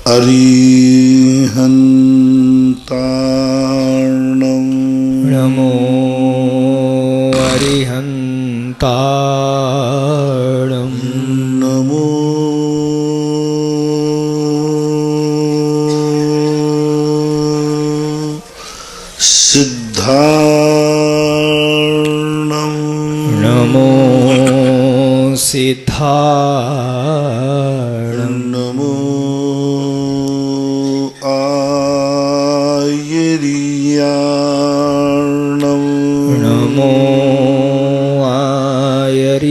अरिहन्तार्णं नमो अरिहन्तार्णं नमो सिद्धार्णं नमो सिद्धार्णं नमो आयर्यार्णं नमो आयर्यार्णं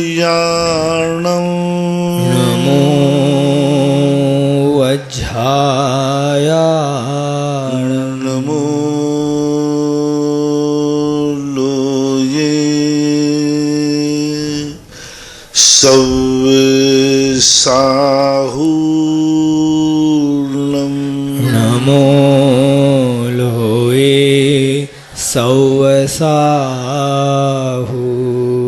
वज्झायार्णं नमो वज्झायार्णं नमो लोये सव्यसाहूर्णं नमो लोये सौवसाहु।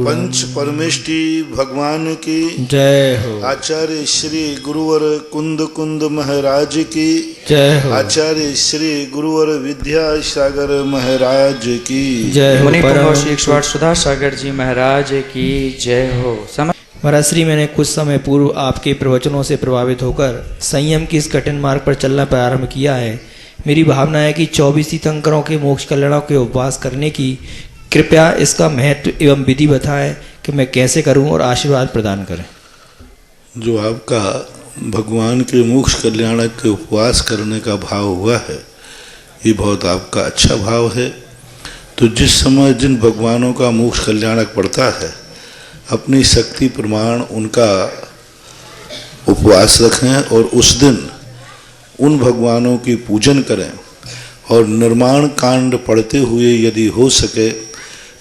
पंच परमेष्टि भगवान की जय हो। आचार्य श्री गुरुवर कुंद कुंद महाराज की जय हो। आचार्य श्री गुरुवर विद्यासागर महाराज की जय हो। मुनि पुंगव श्री ईश्वर सुधा सागर जी महाराज की जय हो। महाराज श्री, मैंने कुछ समय पूर्व आपके प्रवचनों से प्रभावित होकर संयम की इस कठिन मार्ग पर चलना प्रारंभ किया है। मेरी भावना है कि 24 तीर्थंकरों के मोक्ष कल्याणों के उपवास करने की कृपया इसका महत्व एवं विधि बताएं कि मैं कैसे करूं और आशीर्वाद प्रदान करें। जो आपका भगवान के मोक्ष कल्याण के उपवास करने का भाव हुआ है, ये बहुत आपका अच्छा भाव है। तो जिस समय जिन भगवानों का मोक्ष कल्याणक पड़ता है, अपनी शक्ति प्रमाण उनका उपवास रखें और उस दिन उन भगवानों की पूजन करें। और निर्माण कांड पढ़ते हुए यदि हो सके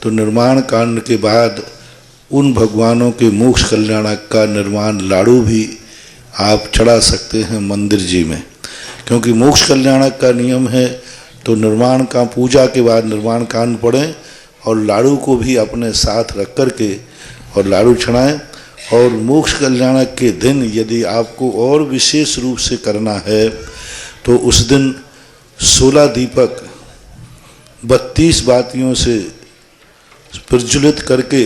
तो निर्माण कांड के बाद उन भगवानों के मोक्ष कल्याणक का निर्माण लाड़ू भी आप चढ़ा सकते हैं मंदिर जी में, क्योंकि मोक्ष कल्याणक का नियम है। तो निर्माण का पूजा के बाद निर्माण कांड पढ़ें और लाड़ू को भी अपने साथ रख कर के और लाड़ू चढ़ाएं। और मोक्ष कल्याणक के दिन यदि आपको और विशेष रूप से करना है तो उस दिन 16 दीपक 32 बातियों से प्रज्वलित करके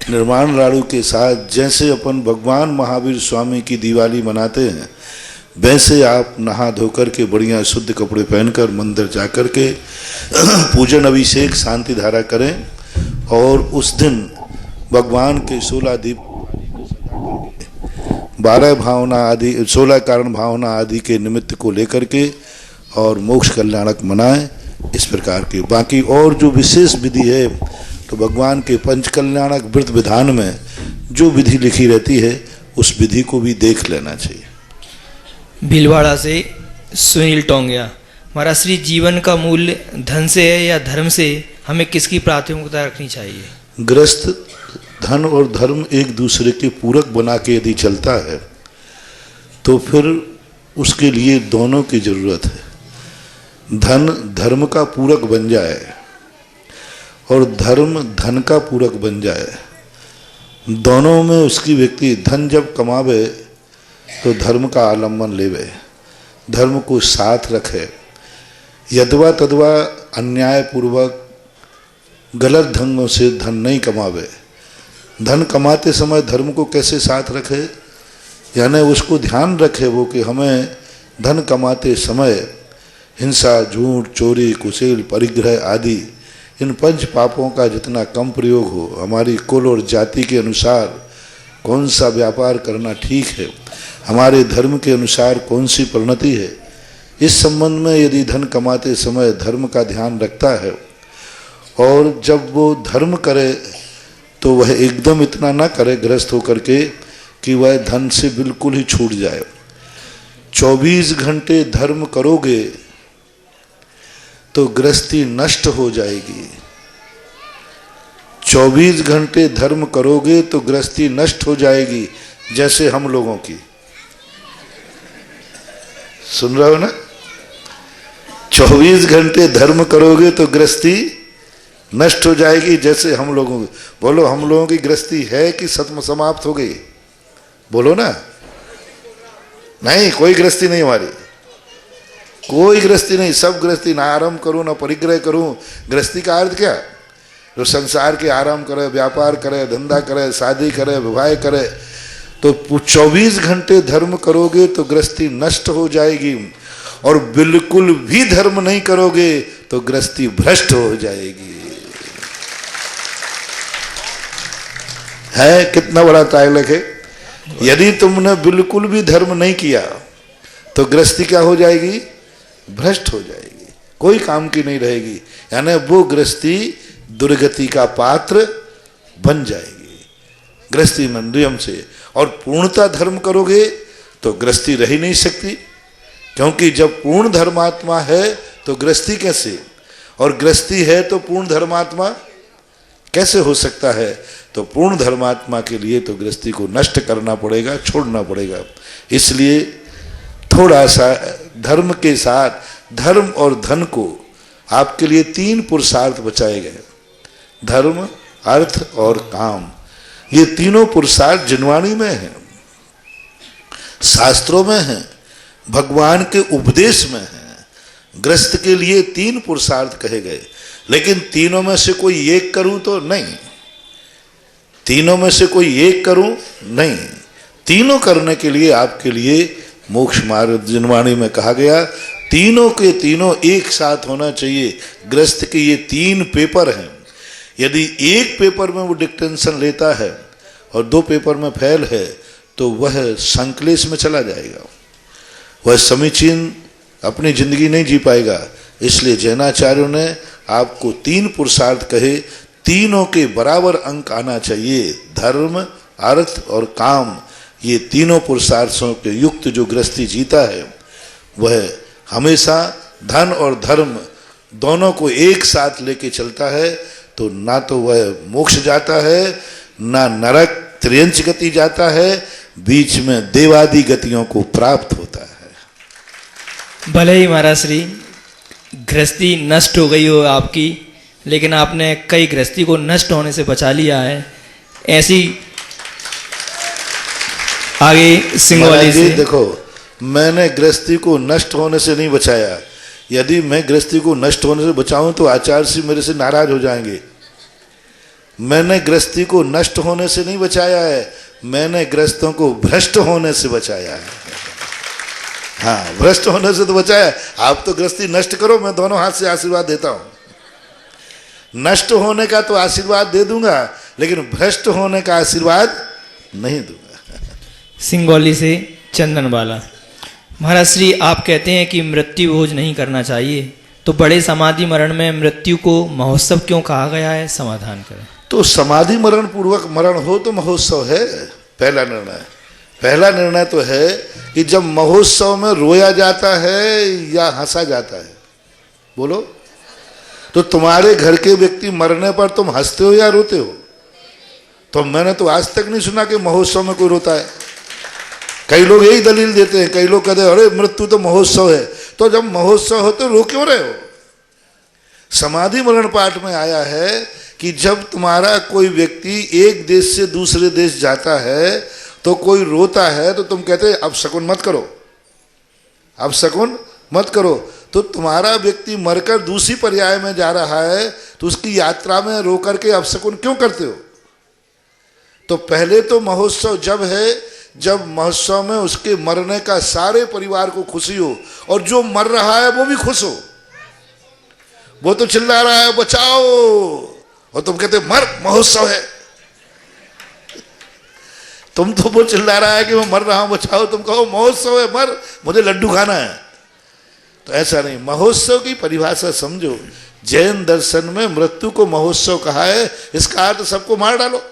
निर्माण लाड़ू के साथ, जैसे अपन भगवान महावीर स्वामी की दिवाली मनाते हैं, वैसे आप नहा धोकर के बढ़िया शुद्ध कपड़े पहनकर मंदिर जाकर के पूजन अभिषेक शांति धारा करें। और उस दिन भगवान के 16 दीप 12 भावना आदि 16 कारण भावना आदि के निमित्त को लेकर के और मोक्ष कल्याणक मनाएं। इस प्रकार के बाकी और जो विशेष विधि है तो भगवान के पंच कल्याणक व्रत विधान में जो विधि लिखी रहती है उस विधि को भी देख लेना चाहिए। भीलवाड़ा से सुनील टोंगिया। महाराज श्री, जीवन का मूल्य धन से है या धर्म से? हमें किसकी प्राथमिकता रखनी चाहिए? ग्रस्त धन और धर्म एक दूसरे के पूरक बना के यदि चलता है तो फिर उसके लिए दोनों की जरूरत है। धन धर्म का पूरक बन जाए और धर्म धन का पूरक बन जाए, दोनों में उसकी व्यक्ति धन जब कमावे तो धर्म का आलम्बन लेवे, धर्म को साथ रखे। यदवा तदवा अन्यायपूर्वक गलत ढंगों से धन नहीं कमावे। धन कमाते समय धर्म को कैसे साथ रखे, यानी उसको ध्यान रखे वो कि हमें धन कमाते समय हिंसा, झूठ, चोरी, कुसेल, परिग्रह आदि इन पंच पापों का जितना कम प्रयोग हो, हमारी कुल और जाति के अनुसार कौन सा व्यापार करना ठीक है, हमारे धर्म के अनुसार कौन सी परिणति है, इस संबंध में यदि धन कमाते समय धर्म का ध्यान रखता है और जब वो धर्म करे तो वह एकदम इतना ना करे ग्रस्त होकर के कि वह धन से बिल्कुल ही छूट जाए। 24 घंटे धर्म करोगे तो गृहस्थी नष्ट हो जाएगी। 24 घंटे धर्म करोगे तो गृहस्थी नष्ट हो जाएगी, जैसे हम लोगों की सुन रहे हो ना? 24 घंटे धर्म करोगे तो गृहस्थी नष्ट हो जाएगी। जैसे हम लोगों की, बोलो हम लोगों की गृहस्थी है कि सत्म समाप्त हो गई? बोलो ना। नहीं, कोई गृहस्थी नहीं हमारी, कोई गृहस्थी नहीं। सब गृहस्थी, ना आरंभ करूं ना परिग्रह करूं। गृहस्थी का अर्थ क्या? जो संसार के आराम करे, व्यापार करे, धंधा करे, शादी करे, विवाह करे। तो 24 घंटे धर्म करोगे तो गृहस्थी नष्ट हो जाएगी, और बिल्कुल भी धर्म नहीं करोगे तो गृहस्थी भ्रष्ट हो जाएगी। है कितना बड़ा तायलक है। यदि तुमने बिल्कुल भी धर्म नहीं किया तो गृहस्थी क्या हो जाएगी? भ्रष्ट हो जाएगी, कोई काम की नहीं रहेगी। यानी वो गृहस्थी दुर्गति का पात्र बन जाएगी गृहस्थी में नियम से। और पूर्णता धर्म करोगे तो गृहस्थी रह ही नहीं सकती, क्योंकि जब पूर्ण धर्मात्मा है तो गृहस्थी कैसे? और गृहस्थी है तो पूर्ण धर्मात्मा कैसे हो सकता है? तो पूर्ण धर्मात्मा के लिए तो गृहस्थी को नष्ट करना पड़ेगा, छोड़ना पड़ेगा। इसलिए थोड़ा सा धर्म के साथ धर्म और धन को आपके लिए 3 पुरुषार्थ बचाए गए। धर्म, अर्थ और काम, ये तीनों पुरुषार्थ जिनवाणी में हैं, शास्त्रों में हैं, भगवान के उपदेश में हैं। गृहस्थ के लिए 3 पुरुषार्थ कहे गए, लेकिन तीनों में से कोई एक करूं तो नहीं, तीनों में से कोई एक करूं नहीं। तीनों करने के लिए आपके लिए मोक्ष मार्ग जिनवाणी में कहा गया, तीनों के तीनों एक साथ होना चाहिए। गृहस्थ के ये 3 पेपर हैं। यदि एक पेपर में वो डिक्टेंशन लेता है और 2 पेपर में फेल है तो वह संकलेश में चला जाएगा, वह समीचीन अपनी जिंदगी नहीं जी पाएगा। इसलिए जैनाचार्यों ने आपको 3 पुरुषार्थ कहे, तीनों के बराबर अंक आना चाहिए। धर्म, अर्थ और काम, ये तीनों पुरुषार्थों के युक्त जो गृहस्थी जीता है वह हमेशा धन और धर्म दोनों को एक साथ लेके चलता है। तो ना तो वह मोक्ष जाता है, ना नरक त्रियंच गति जाता है, बीच में देवादि गतियों को प्राप्त होता है। भले ही महाराज श्री गृहस्थी नष्ट हो गई हो आपकी, लेकिन आपने कई गृहस्थी को नष्ट होने से बचा लिया है। ऐसी आगे सिंगवाली से देखो, मैंने गृहस्थी को नष्ट होने से नहीं बचाया। यदि मैं गृहस्थी को नष्ट होने से बचाऊं तो आचार्य जी मेरे से नाराज हो जाएंगे। मैंने गृहस्थी को नष्ट होने से नहीं बचाया है, मैंने गृहस्थों को भ्रष्ट होने से बचाया है। हाँ, भ्रष्ट होने से तो बचाया। आप तो गृहस्थी नष्ट करो, मैं दोनों हाथ से आशीर्वाद देता हूं। नष्ट होने का तो आशीर्वाद दे दूंगा, लेकिन भ्रष्ट होने का आशीर्वाद नहीं दूंगा। सिंगौली से चंदन वाला। महाराज श्री आप कहते हैं कि मृत्यु भोज नहीं करना चाहिए, तो बड़े समाधि मरण में मृत्यु को महोत्सव क्यों कहा गया है? समाधान करें। तो समाधि मरण पूर्वक मरण हो तो महोत्सव है। पहला निर्णय तो है कि जब महोत्सव में रोया जाता है या हंसा जाता है। बोलो, तो तुम्हारे घर के व्यक्ति मरने पर तुम हंसते हो या रोते हो? तो मैंने तो आज तक नहीं सुना कि महोत्सव में कोई रोता है। कई लोग यही दलील देते हैं, कई लोग कहते हैं अरे मृत्यु तो महोत्सव है। तो जब महोत्सव हो तो रो क्यों रहे हो? समाधि मरण पाठ में आया है कि जब तुम्हारा कोई व्यक्ति एक देश से दूसरे देश जाता है तो कोई रोता है तो तुम कहते अब शकुन मत करो, अब शकुन मत करो। तो तुम्हारा व्यक्ति मरकर दूसरी पर्याय में जा रहा है तो उसकी यात्रा में रो करके अब शकुन क्यों करते हो? तो पहले तो महोत्सव जब है जब महोत्सव में उसके मरने का सारे परिवार को खुशी हो और जो मर रहा है वो भी खुश हो। वो तो चिल्ला रहा है बचाओ और तुम कहते मर, महोत्सव है। तुम तो वो चिल्ला रहा है कि मैं मर रहा हूं बचाओ, तुम कहो महोत्सव है मर, मुझे लड्डू खाना है। तो ऐसा नहीं, महोत्सव की परिभाषा समझो। जैन दर्शन में मृत्यु को महोत्सव कहा है, इसका अर्थ सबको मार डालो।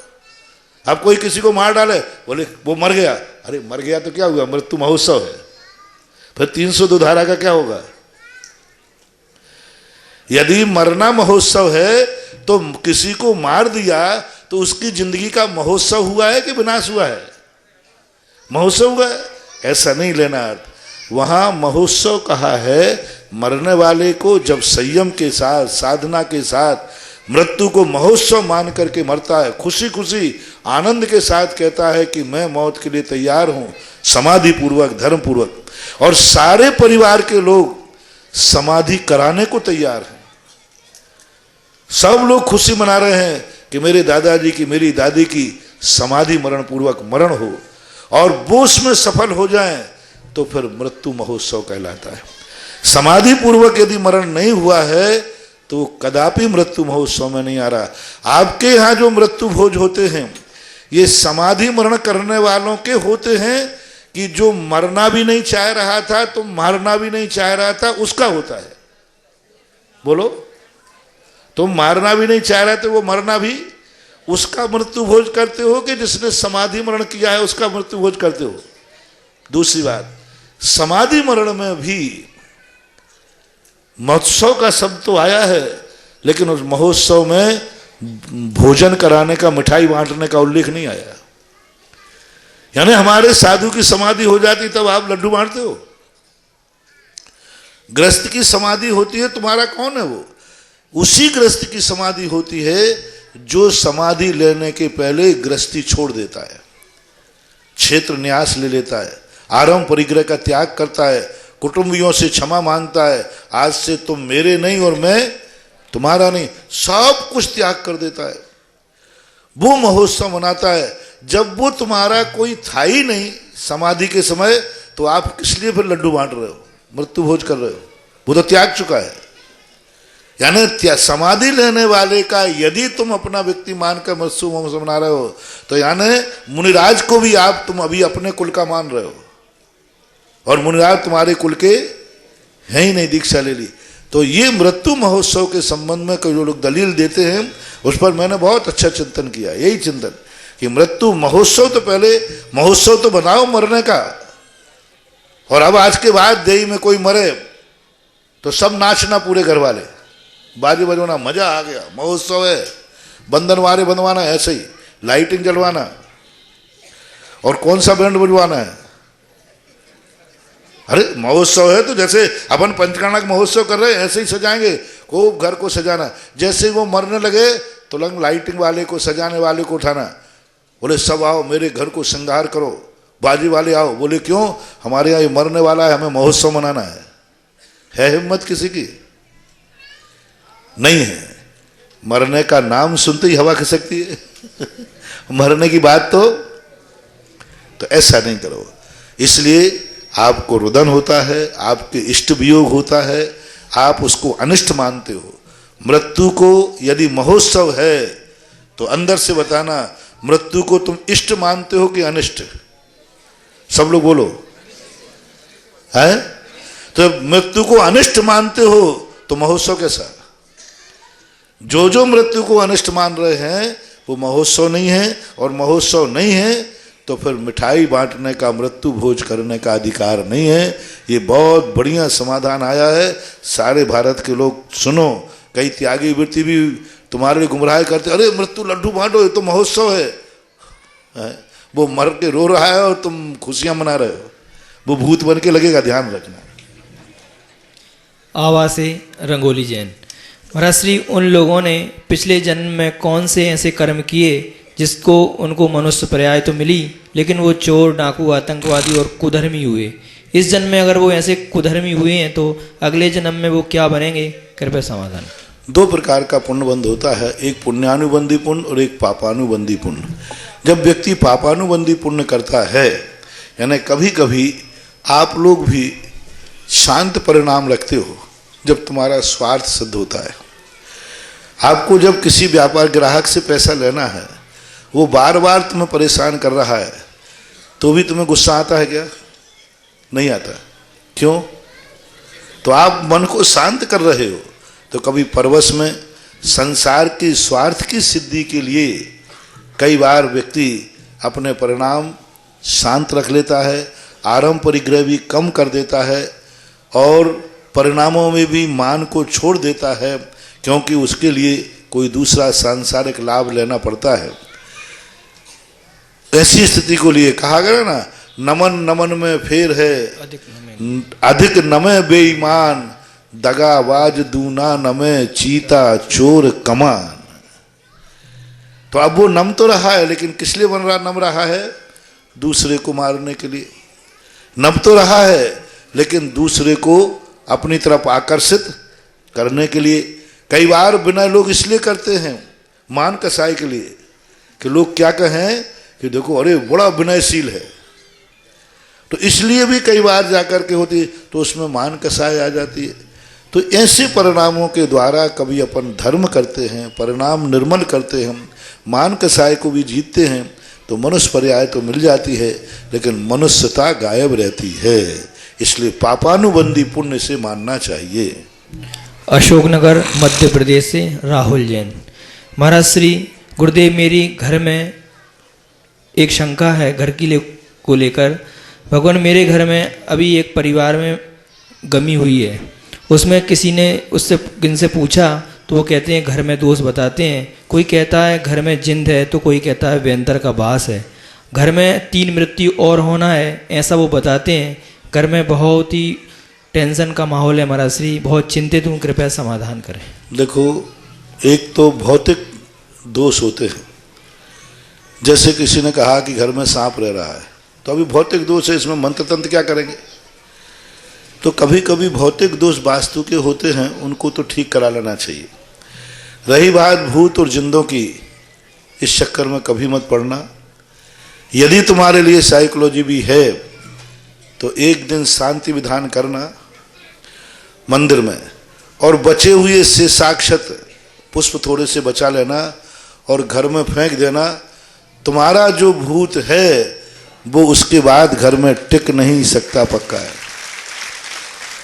अब कोई किसी को मार डाले, बोले वो मर गया, अरे मर गया तो क्या हुआ, मृत्यु महोत्सव है। फिर 302 धारा का क्या होगा? यदि मरना महोत्सव है तो किसी को मार दिया तो उसकी जिंदगी का महोत्सव हुआ है कि विनाश हुआ है? महोत्सव हुआ है। ऐसा नहीं लेना अर्थ। वहां महोत्सव कहा है मरने वाले को जब संयम के साथ साधना के साथ मृत्यु को महोत्सव मान करके मरता है, खुशी खुशी आनंद के साथ कहता है कि मैं मौत के लिए तैयार हूं, समाधि पूर्वक धर्म पूर्वक, और सारे परिवार के लोग समाधि कराने को तैयार हैं। सब लोग खुशी मना रहे हैं कि मेरे दादाजी की मेरी दादी की समाधि मरण पूर्वक मरण हो, और वो उसमें सफल हो जाएं तो फिर मृत्यु महोत्सव कहलाता है। समाधि पूर्वक यदि मरण नहीं हुआ है तो कदापि मृत्यु महोत्सव में नहीं आ रहा। आपके यहाँ जो मृत्यु भोज होते हैं ये समाधि मरण करने वालों के होते हैं कि जो मरना भी नहीं चाह रहा था तो मारना भी नहीं चाह रहा था, उसका होता है। बोलो, तुम मारना भी नहीं चाह रहे थे वो मरना भी, उसका मृत्यु भोज करते हो कि जिसने समाधि मरण किया है उसका मृत्यु भोज करते हो? दूसरी बात, समाधि मरण में भी महोत्सव का शब्द तो आया है, लेकिन उस महोत्सव में भोजन कराने का, मिठाई बांटने का उल्लेख नहीं आया। यानी हमारे साधु की समाधि हो जाती तब आप लड्डू बांटते हो। गृहस्थ की समाधि होती है, तुम्हारा कौन है वो? उसी गृहस्थ की समाधि होती है जो समाधि लेने के पहले गृहस्थी छोड़ देता है, क्षेत्र न्यास ले लेता है, आरंभ परिग्रह का त्याग करता है, कुटुंबियों से क्षमा मांगता है, आज से तुम मेरे नहीं और मैं तुम्हारा नहीं, सब कुछ त्याग कर देता है। वो महोत्सव मनाता है। जब वो तुम्हारा कोई था ही नहीं समाधि के समय, तो आप किस लिए फिर लड्डू बांट रहे हो, मृत्यु भोज कर रहे हो? वो तो त्याग चुका है। यानी समाधि लेने वाले का यदि तुम अपना व्यक्ति मानकर मृत्यु महोत्सव मना रहे हो तो यानी मुनिराज को भी तुम अभी अपने कुल का मान रहे हो, और मुनिराज तुम्हारे कुल के हैं ही नहीं, दीक्षा ले ली। तो ये मृत्यु महोत्सव के संबंध में जो लोग दलील देते हैं उस पर मैंने बहुत अच्छा चिंतन किया। यही चिंतन कि मृत्यु महोत्सव तो पहले महोत्सव तो बनाओ मरने का, और अब आज के बाद देही में कोई मरे तो सब नाचना, पूरे घर वाले बाजे बजवाना, मजा आ गया, महोत्सव है, बंधनवारे बंधवाना, ऐसे ही लाइटिंग जलवाना, और कौन सा बैंड बजवाना है। अरे महोत्सव है तो जैसे अपन पंचकर्णक महोत्सव कर रहे हैं ऐसे ही सजाएंगे, खूब घर को सजाना। जैसे वो मरने लगे तो लाइटिंग वाले को, सजाने वाले को उठाना, बोले सब आओ मेरे घर को श्रृंगार करो, बाजी वाले आओ। बोले क्यों? हमारे यहाँ ये मरने वाला है, हमें महोत्सव मनाना है हिम्मत किसी की? नहीं है। मरने का नाम सुनते ही हवा खिसकती है मरने की बात तो ऐसा नहीं करो। इसलिए आपको रुदन होता है, आपके इष्ट वियोग होता है, आप उसको अनिष्ट मानते हो। मृत्यु को यदि महोत्सव है तो अंदर से बताना, मृत्यु को तुम इष्ट मानते हो कि अनिष्ट? सब लोग बोलो है। तो मृत्यु को अनिष्ट मानते हो तो महोत्सव कैसा? जो मृत्यु को अनिष्ट मान रहे हैं वो महोत्सव नहीं है, और महोत्सव नहीं है तो फिर मिठाई बांटने का, मृत्यु भोज करने का अधिकार नहीं है। ये बहुत बढ़िया समाधान आया है। सारे भारत के लोग सुनो, कई त्यागी वृत्ति भी तुम्हारे लिए गुमराह करते, अरे मृत्यु लड्डू बांटो, ये तो महोत्सव है। वो मर के रो रहा है और तुम खुशियां मना रहे हो, वो भूत बन के लगेगा, ध्यान रखना। आवासे रंगोली जैन। महाराज श्री, उन लोगों ने पिछले जन्म में कौन से ऐसे कर्म किए जिसको उनको मनुष्य पर्याय तो मिली, लेकिन वो चोर, डाकू, आतंकवादी और कुधर्मी हुए। इस जन्म में अगर वो ऐसे कुधर्मी हुए हैं तो अगले जन्म में वो क्या बनेंगे? कृपया समाधान। दो प्रकार का पुण्य बंध होता है, एक पुण्यानुबंधी पुण्य और एक पापानुबंधी पुण्य। जब व्यक्ति पापानुबंधी पुण्य करता है, यानी कभी कभी आप लोग भी शांत परिणाम रखते हो जब तुम्हारा स्वार्थ सिद्ध होता है। आपको जब किसी व्यापार ग्राहक से पैसा लेना है, वो बार बार तुम्हें परेशान कर रहा है, तो भी तुम्हें गुस्सा आता है क्या? नहीं आता। क्यों? तो आप मन को शांत कर रहे हो। तो कभी परवश में संसार के स्वार्थ की सिद्धि के लिए कई बार व्यक्ति अपने परिणाम शांत रख लेता है, आरंभ परिग्रह भी कम कर देता है, और परिणामों में भी मान को छोड़ देता है, क्योंकि उसके लिए कोई दूसरा सांसारिक लाभ लेना पड़ता है। ऐसी स्थिति को लिए कहा गया ना, नमन नमन में फेर है, अधिक नमे बेईमान, दगाबाज दूना नमे चीता चोर कमान। तो अब वो नम तो रहा है, लेकिन किस लिए नम रहा है? दूसरे को मारने के लिए। नम तो रहा है, लेकिन दूसरे को अपनी तरफ आकर्षित करने के लिए। कई बार बिना लोग इसलिए करते हैं मान कसाई के लिए कि लोग क्या कहें कि देखो अरे बड़ा विनयशील है, तो इसलिए भी कई बार जाकर के होती, तो उसमें मान कसाई आ जाती है। तो ऐसे परिणामों के द्वारा कभी अपन धर्म करते हैं, परिणाम निर्मल करते हैं, मान कसाई को भी जीतते हैं, तो मनुष्य पर्याय तो मिल जाती है, लेकिन मनुष्यता गायब रहती है। इसलिए पापानुबंधी पुण्य से मानना चाहिए। अशोकनगर मध्य प्रदेश से राहुल जैन। महाराज श्री गुरुदेव, मेरी घर में एक शंका है घर को लेकर। भगवान, मेरे घर में अभी एक परिवार में गमी हुई है, उसमें किसी ने उससे किनसे पूछा तो वो कहते हैं घर में दोष बताते हैं। कोई कहता है घर में जिंद है, तो कोई कहता है व्यंतर का वास है। घर में 3 मृत्यु और होना है, ऐसा वो बताते हैं। घर में बहुत ही टेंशन का माहौल है महाराज श्री, बहुत चिंतित हूँ, कृपया समाधान करें। देखो, एक तो भौतिक दोष होते हैं। जैसे किसी ने कहा कि घर में सांप रह रहा है, तो अभी भौतिक दोष है, इसमें मंत्र तंत्र क्या करेंगे? तो कभी कभी भौतिक दोष वास्तु के होते हैं, उनको तो ठीक करा लेना चाहिए। रही बात भूत और जिंदों की, इस चक्कर में कभी मत पड़ना। यदि तुम्हारे लिए साइकोलॉजी भी है तो एक दिन शांति विधान करना मंदिर में, और बचे हुए से साक्षात पुष्प थोड़े से बचा लेना और घर में फेंक देना। तुम्हारा जो भूत है वो उसके बाद घर में टिक नहीं सकता, पक्का है।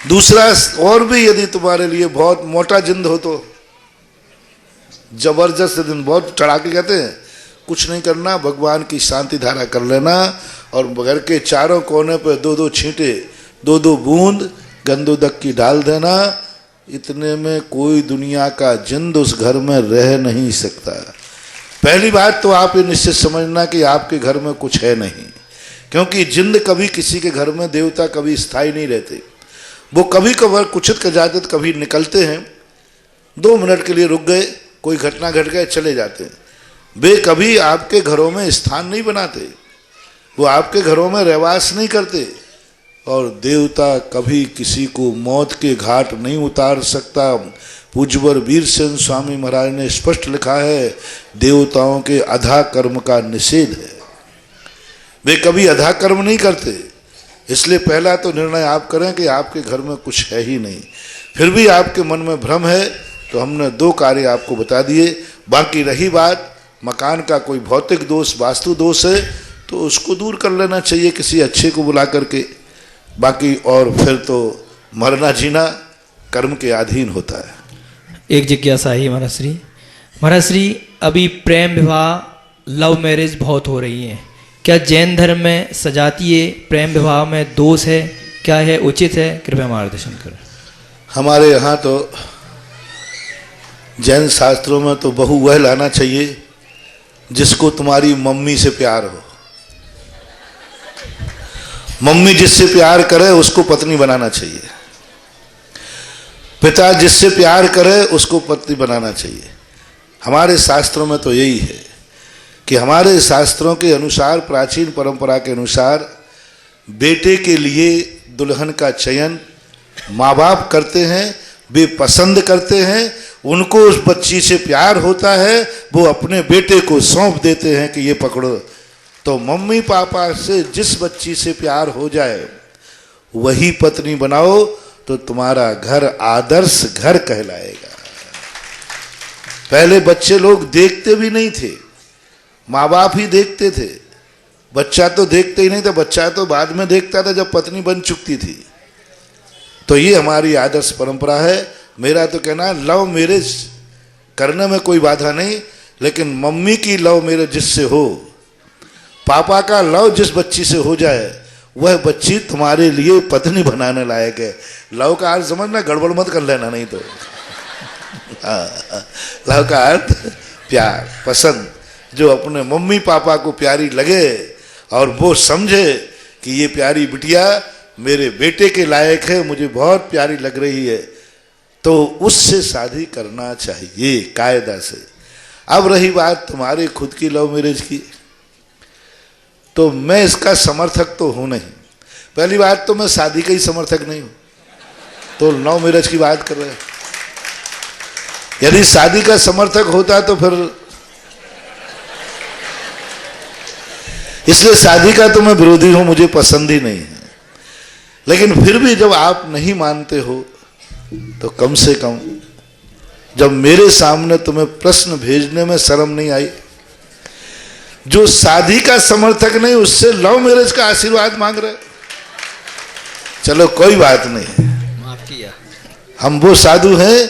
दूसरा, और भी यदि तुम्हारे लिए बहुत मोटा जिंद हो तो जबरदस्त दिन, बहुत चढ़ा के कहते हैं, कुछ नहीं करना, भगवान की शांति धारा कर लेना और घर के चारों कोने पर 2-2 छींटे, 2-2 बूंद गंधोदक की डाल देना। इतने में कोई दुनिया का जिंद उस घर में रह नहीं सकता। पहली बात तो आप ये निश्चित समझना कि आपके घर में कुछ है नहीं, क्योंकि जिंद कभी किसी के घर में, देवता कभी स्थायी नहीं रहते। वो कभी कभार कुचित कजातित कभी निकलते हैं, 2 मिनट के लिए रुक गए, कोई घटना घट गए, चले जाते हैं। वे कभी आपके घरों में स्थान नहीं बनाते, वो आपके घरों में रहवास नहीं करते। और देवता कभी किसी को मौत के घाट नहीं उतार सकता। पूज्यवर वीर सेन स्वामी महाराज ने स्पष्ट लिखा है, देवताओं के अधा कर्म का निषेध है, वे कभी अधा कर्म नहीं करते। इसलिए पहला तो निर्णय आप करें कि आपके घर में कुछ है ही नहीं। फिर भी आपके मन में भ्रम है तो हमने 2 कार्य आपको बता दिए। बाकी रही बात मकान का कोई भौतिक दोष, वास्तु दोष है, तो उसको दूर कर लेना चाहिए किसी अच्छे को बुला करके। बाकी और फिर तो मरना जीना कर्म के अधीन होता है। एक जिज्ञासा है महाराज श्री। महाराज श्री, अभी प्रेम विवाह, लव मैरिज बहुत हो रही हैं। क्या जैन धर्म में सजातीय प्रेम विवाह में दोष है? क्या है, उचित है? कृपया मार्गदर्शन करें। हमारे यहाँ तो जैन शास्त्रों में तो बहू वह लाना चाहिए जिसको तुम्हारी मम्मी से प्यार हो। मम्मी जिससे प्यार करे उसको पत्नी बनाना चाहिए, पिता जिससे प्यार करे उसको पत्नी बनाना चाहिए। हमारे शास्त्रों में तो यही है कि हमारे शास्त्रों के अनुसार, प्राचीन परंपरा के अनुसार, बेटे के लिए दुल्हन का चयन माँ बाप करते हैं, वे पसंद करते हैं, उनको उस बच्ची से प्यार होता है, वो अपने बेटे को सौंप देते हैं कि ये पकड़ो। तो मम्मी पापा से जिस बच्ची से प्यार हो जाए वही पत्नी बनाओ, तो तुम्हारा घर आदर्श घर कहलाएगा। पहले बच्चे लोग देखते भी नहीं थे, माँ बाप ही देखते थे। बच्चा तो देखते ही नहीं था, बच्चा तो बाद में देखता था जब पत्नी बन चुकती थी। तो ये हमारी आदर्श परंपरा है। मेरा तो कहना, लव मैरिज करने में कोई बाधा नहीं, लेकिन मम्मी की लव मैरिज जिससे हो, पापा का लव जिस बच्ची से हो जाए, वह बच्ची तुम्हारे लिए पत्नी बनाने लायक है। लव का अर्थ समझना, गड़बड़ मत कर लेना नहीं तो। लव का अर्थ प्यार, पसंद, जो अपने मम्मी पापा को प्यारी लगे और वो समझे कि ये प्यारी बिटिया मेरे बेटे के लायक है, मुझे बहुत प्यारी लग रही है, तो उससे शादी करना चाहिए कायदा से। अब रही बात तुम्हारे खुद की लव मैरिज की, तो मैं इसका समर्थक तो हूं नहीं। पहली बात तो मैं शादी का ही समर्थक नहीं हूं, तो लव मैरिज की बात कर रहे हैं। यदि शादी का समर्थक होता तो फिर, इसलिए शादी का तो मैं विरोधी हूं, मुझे पसंद ही नहीं है। लेकिन फिर भी जब आप नहीं मानते हो तो कम से कम जब मेरे सामने तुम्हें प्रश्न भेजने में शर्म नहीं आई, जो शादी का समर्थक नहीं उससे लव मैरिज का आशीर्वाद मांग रहे, चलो कोई बात नहीं, माफ किया। हम वो साधु हैं,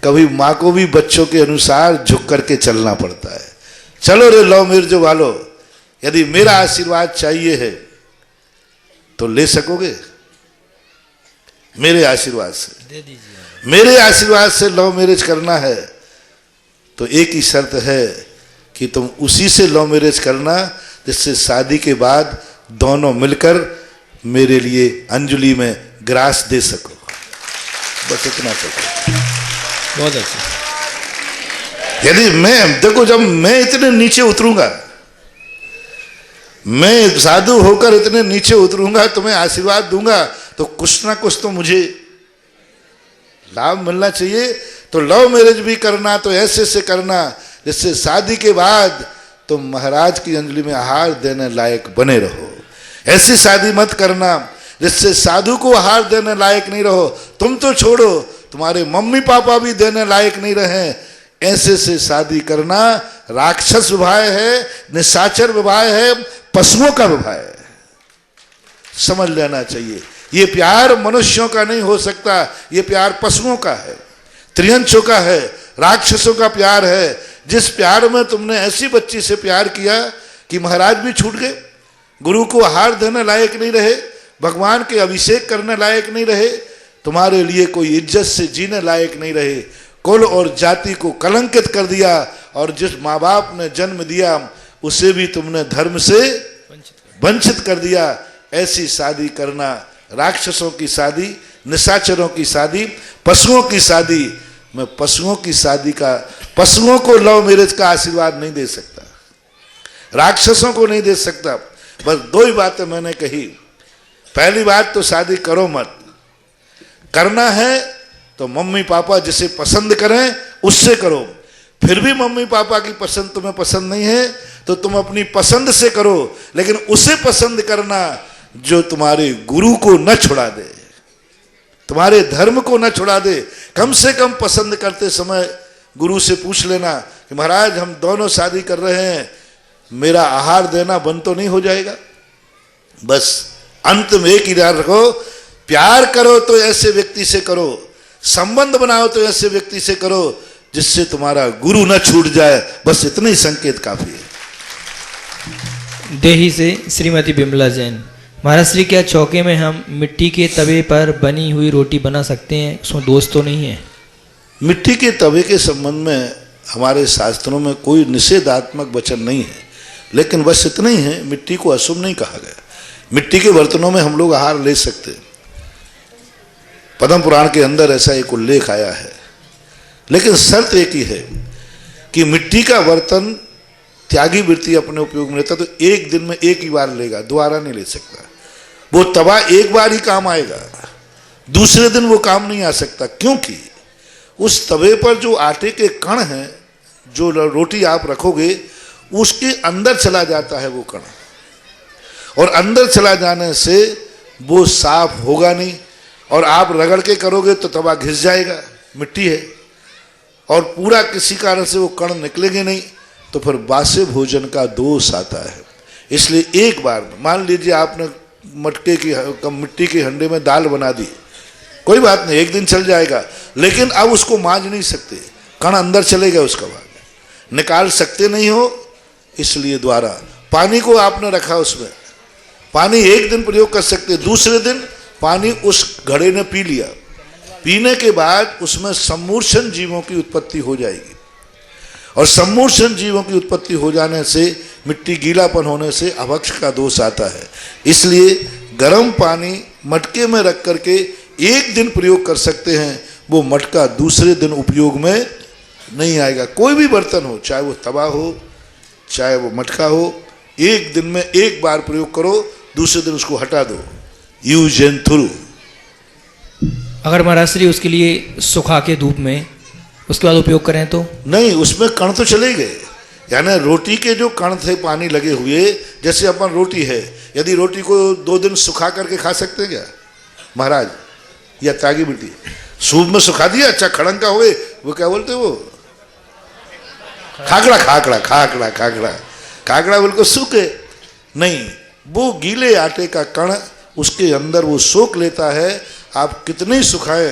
कभी माँ को भी बच्चों के अनुसार झुक करके चलना पड़ता है। चलो रे लव मैरिज वालों, यदि मेरा आशीर्वाद चाहिए है तो ले सकोगे मेरे आशीर्वाद से। दे दीजिए। मेरे आशीर्वाद से लव मैरिज करना है तो एक ही शर्त है कि तुम उसी से लव मैरिज करना जिससे शादी के बाद दोनों मिलकर मेरे लिए अंजलि में ग्रास दे सको, बस इतना सको। बहुत अच्छा। यदि मैं देखो, जब मैं इतने नीचे उतरूंगा, मैं साधु होकर इतने नीचे उतरूंगा, तुम्हें आशीर्वाद दूंगा, तो कुछ ना कुछ तो मुझे लाभ मिलना चाहिए। तो लव मैरिज भी करना तो ऐसे से करना जिससे शादी के बाद तुम महाराज की अंजलि में आहार देने लायक बने रहो। ऐसी शादी मत करना जिससे साधु को आहार देने लायक नहीं रहो। तुम तो छोड़ो, तुम्हारे मम्मी पापा भी देने लायक नहीं रहे। ऐसे से शादी करना राक्षस विवाह है, निशाचर विवाह है, पशुओं का विवाह है, समझ लेना चाहिए। ये प्यार मनुष्यों का नहीं हो सकता, ये प्यार पशुओं का है, त्रियंचों का है, राक्षसों का प्यार है। जिस प्यार में तुमने ऐसी बच्ची से प्यार किया कि महाराज भी छूट गए, गुरु को आहार देने लायक नहीं रहे, भगवान के अभिषेक करने लायक नहीं रहे, तुम्हारे लिए कोई इज्जत से जीने लायक नहीं रहे, कुल और जाति को कलंकित कर दिया, और जिस माँ बाप ने जन्म दिया उसे भी तुमने धर्म से वंचित कर दिया। ऐसी शादी करना राक्षसों की शादी, निशाचरों की शादी, पशुओं की शादी। मैं पशुओं की शादी का, पशुओं को लव मैरिज का आशीर्वाद नहीं दे सकता, राक्षसों को नहीं दे सकता। बस दो ही बातें मैंने कही। पहली बात तो शादी करो मत, करना है तो मम्मी पापा जिसे पसंद करें उससे करो। फिर भी मम्मी पापा की पसंद तुम्हें पसंद नहीं है तो तुम अपनी पसंद से करो, लेकिन उसे पसंद करना जो तुम्हारे गुरु को न छुड़ा दे, तुम्हारे धर्म को न छुड़ा दे। कम से कम पसंद करते समय गुरु से पूछ लेना कि महाराज हम दोनों शादी कर रहे हैं, मेरा आहार देना बंद तो नहीं हो जाएगा। बस अंत में एक ही ध्यान रखो, प्यार करो तो ऐसे व्यक्ति से करो, संबंध बनाओ तो ऐसे व्यक्ति से करो जिससे तुम्हारा गुरु न छूट जाए। बस इतना ही संकेत काफी है। देही से श्रीमती बिमला जैन। महाराज श्री, क्या चौके में हम मिट्टी के तवे पर बनी हुई रोटी बना सकते हैं? उसमें दोष तो नहीं है? मिट्टी के तवे के संबंध में हमारे शास्त्रों में कोई निषेधात्मक वचन नहीं है, लेकिन बस इतना ही है, मिट्टी को अशुभ नहीं कहा गया। मिट्टी के बर्तनों में हम लोग आहार ले सकते हैं, पद्म पुराण के अंदर ऐसा एक उल्लेख आया है। लेकिन शर्त एक ही है कि मिट्टी का बर्तन त्यागी वृत्ति अपने उपयोग में लेता तो एक दिन में एक ही बार लेगा, दोबारा नहीं ले सकता। वो तवा एक बार ही काम आएगा, दूसरे दिन वो काम नहीं आ सकता, क्योंकि उस तवे पर जो आटे के कण हैं, जो रोटी आप रखोगे उसके अंदर चला जाता है वो कण, और अंदर चला जाने से वो साफ होगा नहीं, और आप रगड़ के करोगे तो तवा घिस जाएगा, मिट्टी है, और पूरा किसी कारण से वो कण निकलेंगे नहीं, तो फिर बासे भोजन का दोष आता है। इसलिए एक बार मान लीजिए आपने मटके की मिट्टी के हंडे में दाल बना दी, कोई बात नहीं, एक दिन चल जाएगा, लेकिन अब उसको मांज नहीं सकते, कण अंदर चलेगा, उसका बाद निकाल सकते नहीं हो। इसलिए द्वारा पानी को आपने रखा, उसमें पानी एक दिन प्रयोग कर सकते, दूसरे दिन पानी उस घड़े ने पी लिया, पीने के बाद उसमें सम्मूर्छन जीवों की उत्पत्ति हो जाएगी, और सम्मूर्छन जीवों की उत्पत्ति हो जाने से, मिट्टी गीलापन होने से अभक्ष का दोष आता है। इसलिए गर्म पानी मटके में रख करके एक दिन प्रयोग कर सकते हैं, वो मटका दूसरे दिन उपयोग में नहीं आएगा। कोई भी बर्तन हो, चाहे वो तवा हो चाहे वो मटका हो, एक दिन में एक बार प्रयोग करो, दूसरे दिन उसको हटा दो। Use and through. अगर महाराज श्री उसके लिए सुखा के धूप में उसके बाद उपयोग करें तो नहीं, उसमें कण तो चले गए। यानी रोटी के जो कण थे पानी लगे हुए, जैसे अपन रोटी है, यदि रोटी को 2 दिन सुखा करके खा सकते हैं क्या महाराज? या तागी बेटी सूप में सुखा दिया, अच्छा खड़ंका हुए, वो क्या बोलते वो खाकड़ा खाकड़ा खाकड़ा खाकड़ा खाकड़ा बिल्कुल सूखे नहीं, वो गीले आटे का कण उसके अंदर वो सोख लेता है। आप कितने ही सुखाए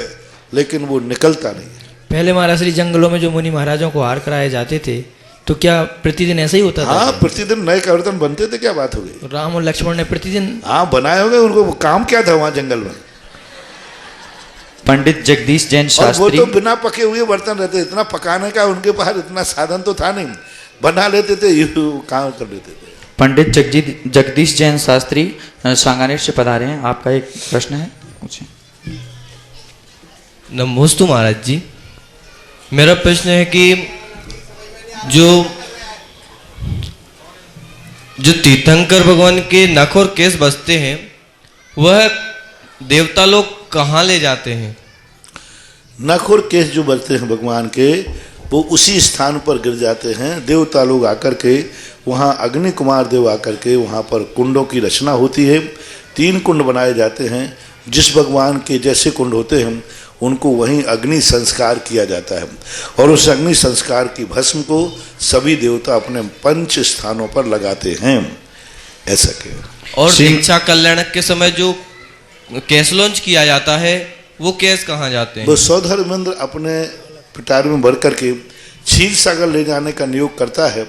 लेकिन वो निकलता नहीं। पहले महाराज श्री जंगलों में जो मुनि महाराजों को हार कराए जाते थे, तो क्या प्रतिदिन ऐसा ही होता था? हाँ, प्रतिदिन नए बर्तन बनते थे। क्या बात हो गई? राम और लक्ष्मण ने प्रतिदिन हाँ बनाए होंगे, उनको काम क्या था वहां जंगल में? पंडित जगदीश जैन और वो शास्त्री। तो बिना पके हुए बर्तन रहते, इतना पकाने का उनके पास इतना साधन तो था नहीं, बना लेते थे, काम कर लेते थे। पंडित जगदीश जैन शास्त्री सांगानेर से पधारे हैं, आपका एक प्रश्न है, पूछें। नमोस्तु महाराज जी, मेरा प्रश्न है कि जो तीर्थंकर भगवान के नख और केस बचते हैं, वह देवता लोग कहाँ ले जाते हैं? नख और केस जो बचते हैं भगवान के, वो उसी स्थान पर गिर जाते हैं। देवता लोग आकर के वहाँ, अग्नि कुमार देव आकर के वहाँ पर कुंडों की रचना होती है। 3 कुंड बनाए जाते हैं। जिस भगवान के जैसे कुंड होते हैं उनको वहीं अग्नि संस्कार किया जाता है, और उस अग्नि संस्कार की भस्म को सभी देवता अपने 5 स्थानों पर लगाते हैं। ऐसा क्या? और दीक्षा कल्याणक के समय जो केस लॉन्च किया जाता है, वो केस कहाँ जाते हैं? वो सौधर्मेंद्र अपने पिटारे में भर करके क्षीर सागर ले जाने का नियोग करता है,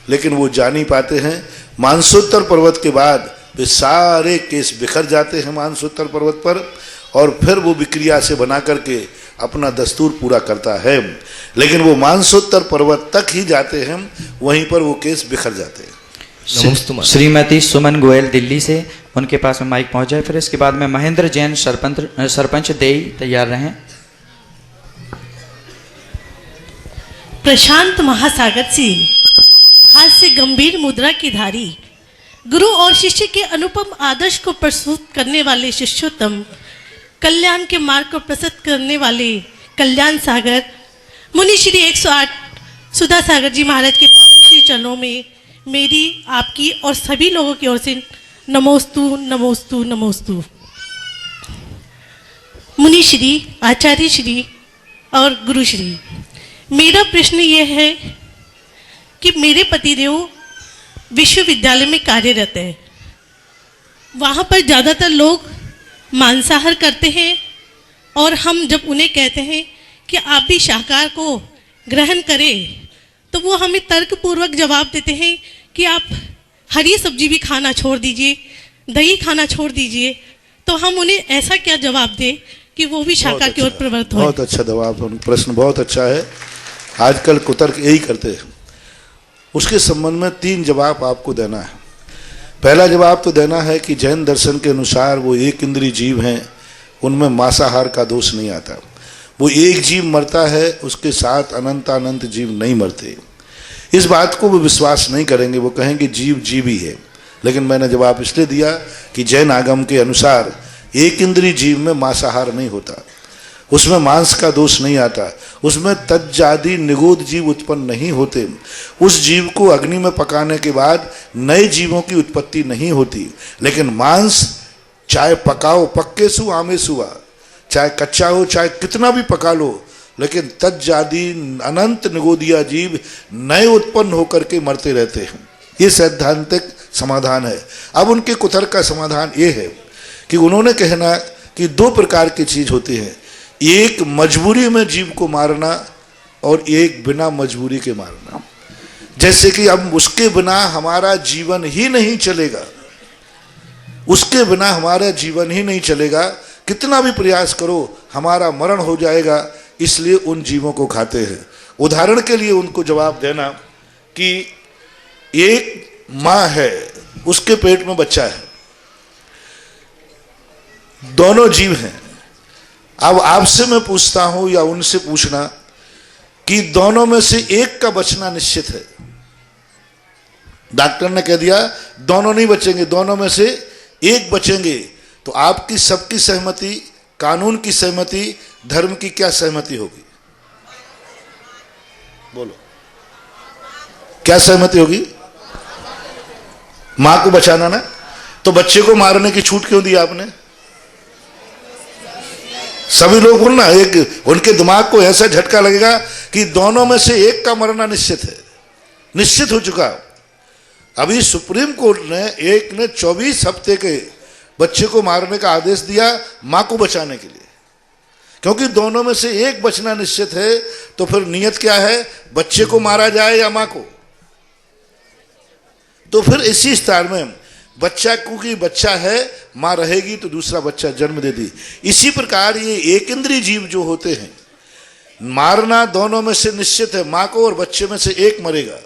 लेकिन वो जा नहीं पाते हैं। मानसोत्तर पर्वत के बाद वे सारे केस बिखर जाते हैं मानसोत्तर पर्वत पर, और फिर वो विक्रिया से बना करके अपना दस्तूर पूरा करता है। लेकिन वो मानसोत्तर पर्वत तक ही जाते हैं, वहीं पर वो केस बिखर जाते हैं। श्रीमती सुमन गोयल दिल्ली से, उनके पास में माइक पहुंच जाए। फिर इसके बाद में महेंद्र जैन सरपंच देई, तैयार रहें। प्रशांत महासागर से हाथ से गंभीर मुद्रा की धारी, गुरु और शिष्य के अनुपम आदर्श को प्रस्तुत करने वाले शिष्योत्तम, कल्याण के मार्ग को प्रस्तुत करने वाले कल्याण सागर मुनि श्री 108 सुधा सागर जी महाराज के पावन श्री चरणों में मेरी, आपकी और सभी लोगों की ओर से नमोस्तु नमोस्तु नमोस्तु। मुनि श्री, आचार्य श्री और गुरु श्री, मेरा प्रश्न यह है कि मेरे पतिदेव विश्वविद्यालय में कार्यरत है। वहाँ पर ज़्यादातर लोग मांसाहार करते हैं, और हम जब उन्हें कहते हैं कि आप भी शाकाहार को ग्रहण करें, तो वो हमें तर्कपूर्वक जवाब देते हैं कि आप हरी सब्जी भी खाना छोड़ दीजिए, दही खाना छोड़ दीजिए। तो हम उन्हें ऐसा क्या जवाब दें कि वो भी शाकाहार की ओर प्रवृत्त हो? बहुत अच्छा जवाब, प्रश्न बहुत अच्छा है। आजकल कुतर्क यही करते हैं। उसके संबंध में 3 जवाब आपको देना है। पहला जवाब तो देना है कि जैन दर्शन के अनुसार वो एक इंद्रिय जीव हैं, उनमें मांसाहार का दोष नहीं आता। वो एक जीव मरता है, उसके साथ अनंत जीव नहीं मरते। इस बात को वो विश्वास नहीं करेंगे, वो कहेंगे जीव जीव ही है। लेकिन मैंने जवाब इसलिए दिया कि जैन आगम के अनुसार एक इंद्रिय जीव में मांसाहार नहीं होता, उसमें मांस का दोष नहीं आता, उसमें तज्जादी निगोद जीव उत्पन्न नहीं होते। उस जीव को अग्नि में पकाने के बाद नए जीवों की उत्पत्ति नहीं होती। लेकिन मांस चाहे पकाओ पक्के सु आमे सुआ, चाहे कच्चा हो चाहे कितना भी पका लो, लेकिन तज्जादी अनंत निगोदिया जीव नए उत्पन्न होकर के मरते रहते हैं। ये सैद्धांतिक समाधान है। अब उनके कुतर्क का समाधान ये है कि उन्होंने कहना कि 2 प्रकार की चीज होती है, एक मजबूरी में जीव को मारना और एक बिना मजबूरी के मारना। जैसे कि अब उसके बिना हमारा जीवन ही नहीं चलेगा, उसके बिना हमारा जीवन ही नहीं चलेगा, कितना भी प्रयास करो हमारा मरण हो जाएगा, इसलिए उन जीवों को खाते हैं। उदाहरण के लिए उनको जवाब देना कि एक माँ है, उसके पेट में बच्चा है, दोनों जीव हैं। अब आपसे मैं पूछता हूं या उनसे पूछना कि दोनों में से एक का बचना निश्चित है। डॉक्टर ने कह दिया दोनों नहीं बचेंगे, दोनों में से एक बचेंगे, तो आपकी सबकी सहमति, कानून की सहमति, धर्म की क्या सहमति होगी? बोलो, क्या सहमति होगी? मां को बचाना ना। तो बच्चे को मारने की छूट क्यों दी आपने? सभी लोग बोलना, एक उनके दिमाग को ऐसा झटका लगेगा कि दोनों में से एक का मरना निश्चित है, निश्चित हो चुका। अभी सुप्रीम कोर्ट ने एक ने 24 हफ्ते के बच्चे को मारने का आदेश दिया मां को बचाने के लिए, क्योंकि दोनों में से एक बचना निश्चित है। तो फिर नियत क्या है, बच्चे को मारा जाए या मां को? तो फिर इसी स्थान में बच्चा, क्योंकि बच्चा है, मां रहेगी तो दूसरा बच्चा जन्म दे दी। इसी प्रकार ये एक इंद्रिय जीव जो होते हैं, मारना दोनों में से निश्चित है, मां को और बच्चे में से एक मरेगा,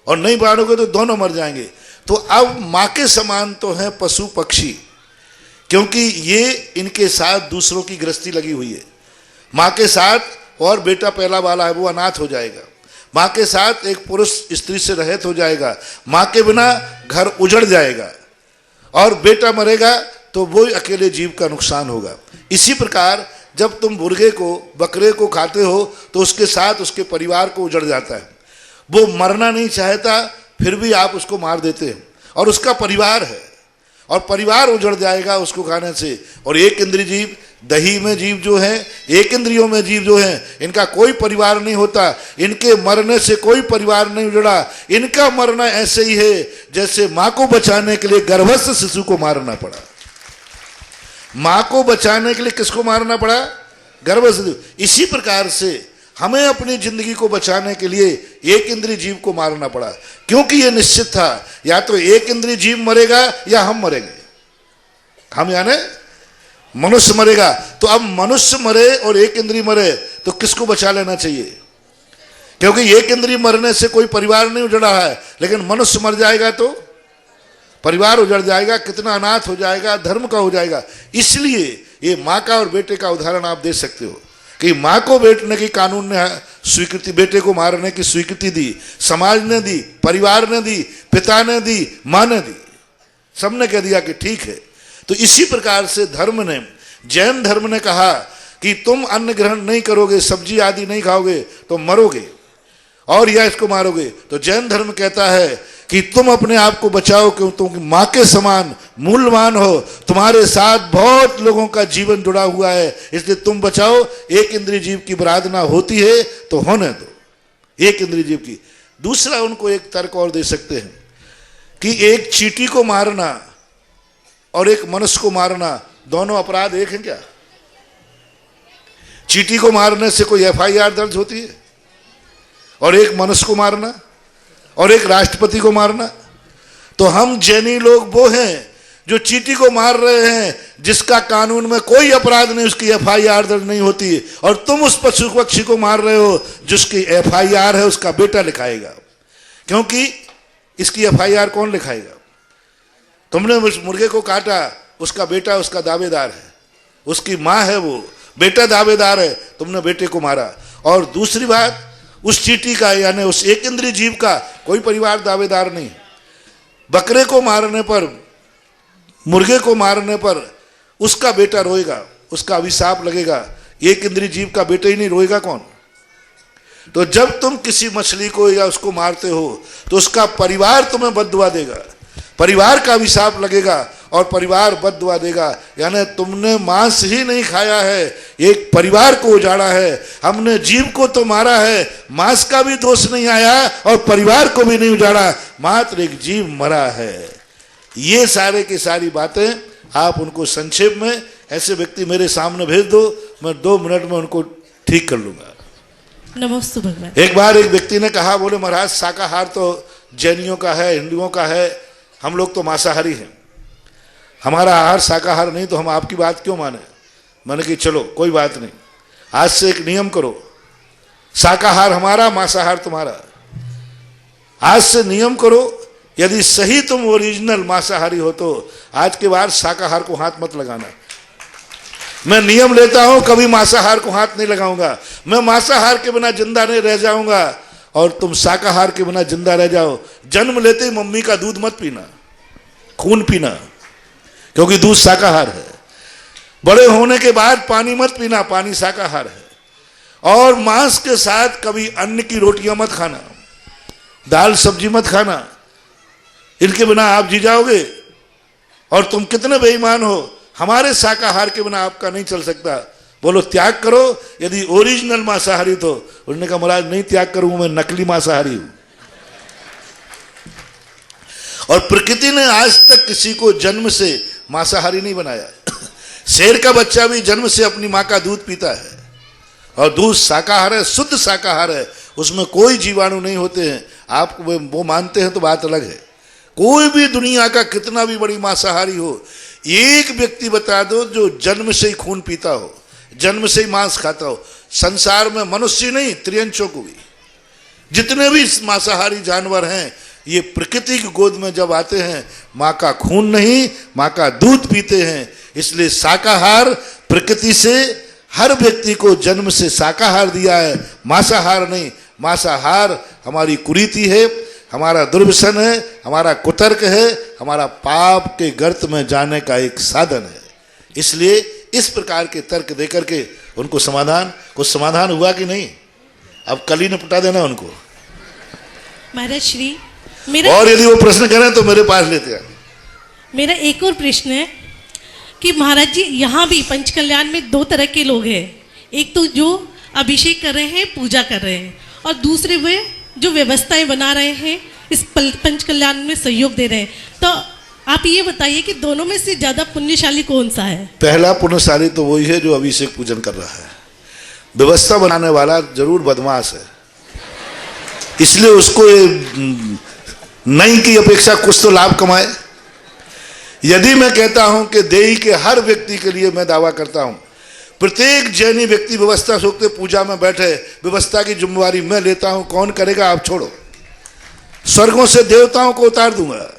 और नहीं मारोगे तो दोनों मर जाएंगे। तो अब मां के समान तो है पशु पक्षी, क्योंकि ये इनके साथ दूसरों की गृहस्थी लगी हुई है। मां के साथ और बेटा पहला वाला है वो अनाथ हो जाएगा, मां के साथ एक पुरुष स्त्री से रहित हो जाएगा, मां के बिना घर उजड़ जाएगा, और बेटा मरेगा तो वो अकेले जीव का नुकसान होगा। इसी प्रकार जब तुम मुर्गे को, बकरे को खाते हो तो उसके साथ उसके परिवार को उजड़ जाता है। वो मरना नहीं चाहता, फिर भी आप उसको मार देते हैं, और उसका परिवार है, और परिवार उजड़ जाएगा उसको खाने से। और एक इंद्रिय जीव, दही में जीव जो है, एक इंद्रियों में जीव जो है, इनका कोई परिवार नहीं होता, इनके मरने से कोई परिवार नहीं उजड़ा। इनका मरना ऐसे ही है जैसे मां को बचाने के लिए गर्भस्थ शिशु को मारना पड़ा। मां को बचाने के लिए किसको मारना पड़ा? गर्भस्थ शिशु। इसी प्रकार से हमें अपनी जिंदगी को बचाने के लिए एक इंद्रिय जीव को मारना पड़ा, क्योंकि यह निश्चित था, या तो एक इंद्रिय जीव मरेगा या हम मरेंगे। हम यानी मनुष्य मरेगा। तो अब मनुष्य मरे और एक इंद्रिय मरे तो किसको बचा लेना चाहिए? क्योंकि एक इंद्रिय मरने से कोई परिवार नहीं उजड़ा है, लेकिन मनुष्य मर जाएगा तो परिवार उजड़ जाएगा, कितना अनाथ हो जाएगा, धर्म का हो जाएगा। इसलिए ये माँ का और बेटे का उदाहरण आप दे सकते हो कि माँ को बेटने की कानून ने स्वीकृति, बेटे को मारने की स्वीकृति दी, समाज ने दी, परिवार ने दी, पिता ने दी, माँ ने दी, सबने कह दिया कि ठीक है। तो इसी प्रकार से धर्म ने, जैन धर्म ने कहा कि तुम अन्न ग्रहण नहीं करोगे, सब्जी आदि नहीं खाओगे तो मरोगे, और या इसको मारोगे। तो जैन धर्म कहता है कि तुम अपने आप को बचाओ, क्यों? तुम माँ के समान मूल्यवान हो, तुम्हारे साथ बहुत लोगों का जीवन जुड़ा हुआ है, इसलिए तुम बचाओ। एक इंद्रिय जीव की बरादना होती है तो होने दो, एक इंद्रिय जीव की। दूसरा उनको एक तर्क और दे सकते हैं कि एक चींटी को मारना और एक मनुष्य को मारना, दोनों अपराध एक हैं क्या? चींटी को मारने से कोई FIR दर्ज होती है, और एक मनुष्य को मारना और एक राष्ट्रपति को मारना? तो हम जैनी लोग वो हैं जो चींटी को मार रहे हैं जिसका कानून में कोई अपराध नहीं, उसकी FIR दर्ज नहीं होती, और तुम उस पशु पक्षी को मार रहे हो जिसकी FIR है, उसका बेटा लिखाएगा। क्योंकि इसकी FIR कौन लिखाएगा? तुमने उस मुर्गे को काटा, उसका बेटा उसका दावेदार है, उसकी माँ है वो, बेटा दावेदार है, तुमने बेटे को मारा। और दूसरी बात, उस चींटी का यानी उस एक इंद्रिय जीव का कोई परिवार दावेदार नहीं। बकरे को मारने पर, मुर्गे को मारने पर उसका बेटा रोएगा, उसका अभिशाप लगेगा। एक इंद्रिय जीव का बेटा ही नहीं रोएगा कौन? तो जब तुम किसी मछली को या उसको मारते हो तो उसका परिवार तुम्हें बद्दुआ देगा, परिवार का अभिशाप लगेगा और परिवार बद्दुआ देगा। यानी तुमने मांस ही नहीं खाया है, एक परिवार को उजाड़ा है। हमने जीव को तो मारा है, मांस का भी दोष नहीं आया और परिवार को भी नहीं उजाड़ा, मात्र एक जीव मरा है। ये सारे की सारी बातें आप उनको संक्षेप में, ऐसे व्यक्ति मेरे सामने भेज दो, मैं 2 मिनट में उनको ठीक कर लूंगा। नमस्ते भगवान। एक बार एक व्यक्ति ने कहा, बोले महाराज शाकाहार तो जैनियों का है, हिंदुओं का है, हम लोग तो मांसाहारी हैं, हमारा आहार शाकाहार नहीं, तो हम आपकी बात क्यों माने? मैंने कि चलो कोई बात नहीं, आज से एक नियम करो, शाकाहार हमारा, मांसाहार तुम्हारा। आज से नियम करो, यदि सही तुम ओरिजिनल मांसाहारी हो तो आज के बाद शाकाहार को हाथ मत लगाना। मैं नियम लेता हूं कभी मांसाहार को हाथ नहीं लगाऊंगा, मैं मांसाहार के बिना जिंदा नहीं रह जाऊंगा और तुम शाकाहार के बिना जिंदा रह जाओ। जन्म लेते ही मम्मी का दूध मत पीना, खून पीना, क्योंकि दूध शाकाहार है। बड़े होने के बाद पानी मत पीना, पानी शाकाहार है। और मांस के साथ कभी अन्न की रोटियां मत खाना, दाल सब्जी मत खाना, इनके बिना आप जी जाओगे। और तुम कितने बेईमान हो, हमारे शाकाहार के बिना आपका नहीं चल सकता। बोलो त्याग करो, यदि ओरिजिनल मांसाहारी तो। उन्होंने कहा महाराज नहीं त्याग करूंगा, मैं नकली मांसाहारी हूं। और प्रकृति ने आज तक किसी को जन्म से मांसाहारी नहीं बनाया। शेर का बच्चा भी जन्म से अपनी मां का दूध पीता है और दूध शाकाहार है, शुद्ध शाकाहार है, उसमें कोई जीवाणु नहीं होते हैं। आप वो मानते हैं तो बात अलग है। कोई भी दुनिया का कितना भी बड़ी मांसाहारी हो, एक व्यक्ति बता दो जो जन्म से ही खून पीता हो, जन्म से ही मांस खाता हो। संसार में मनुष्य नहीं, त्रियंचों को भी, जितने भी मांसाहारी जानवर हैं, ये प्रकृति की गोद में जब आते हैं माँ का खून नहीं, माँ का दूध पीते हैं। इसलिए शाकाहार प्रकृति से हर व्यक्ति को जन्म से शाकाहार दिया है, मांसाहार नहीं। मांसाहार हमारी कुरीति है, हमारा दुर्व्यसन है, हमारा कुतर्क है, हमारा पाप के गर्त में जाने का एक साधन है। इसलिए इस प्रकार के तर्क देकर के उनको कुछ समाधान हुआ कि नहीं? अब कल ही निपटा देना उनको। महाराज श्री मेरा और यदि वो प्रश्न करें तो मेरे पास लेते हैं। मेरा एक और प्रश्न है कि महाराज जी यहाँ भी पंचकल्याण में दो तरह के लोग हैं। एक तो जो अभिषेक कर रहे हैं, पूजा कर रहे हैं, और दूसरे वे जो व्यवस्थाएं बना रहे हैं, इस पंचकल्याण में सहयोग दे रहे हैं। तो आप ये बताइए कि दोनों में से ज्यादा पुण्यशाली कौन सा है? पहला पुण्यशाली तो वही है जो अभिषेक पूजन कर रहा है। व्यवस्था बनाने वाला जरूर बदमाश है, इसलिए उसको नहीं की अपेक्षा कुछ तो लाभ कमाए। यदि मैं कहता हूं कि देही के हर व्यक्ति के लिए मैं दावा करता हूं, प्रत्येक जैनी व्यक्ति व्यवस्था सोचते पूजा में बैठे, व्यवस्था की जिम्मेवारी मैं लेता हूं, कौन करेगा आप छोड़ो, स्वर्गों से देवताओं को उतार दूंगा।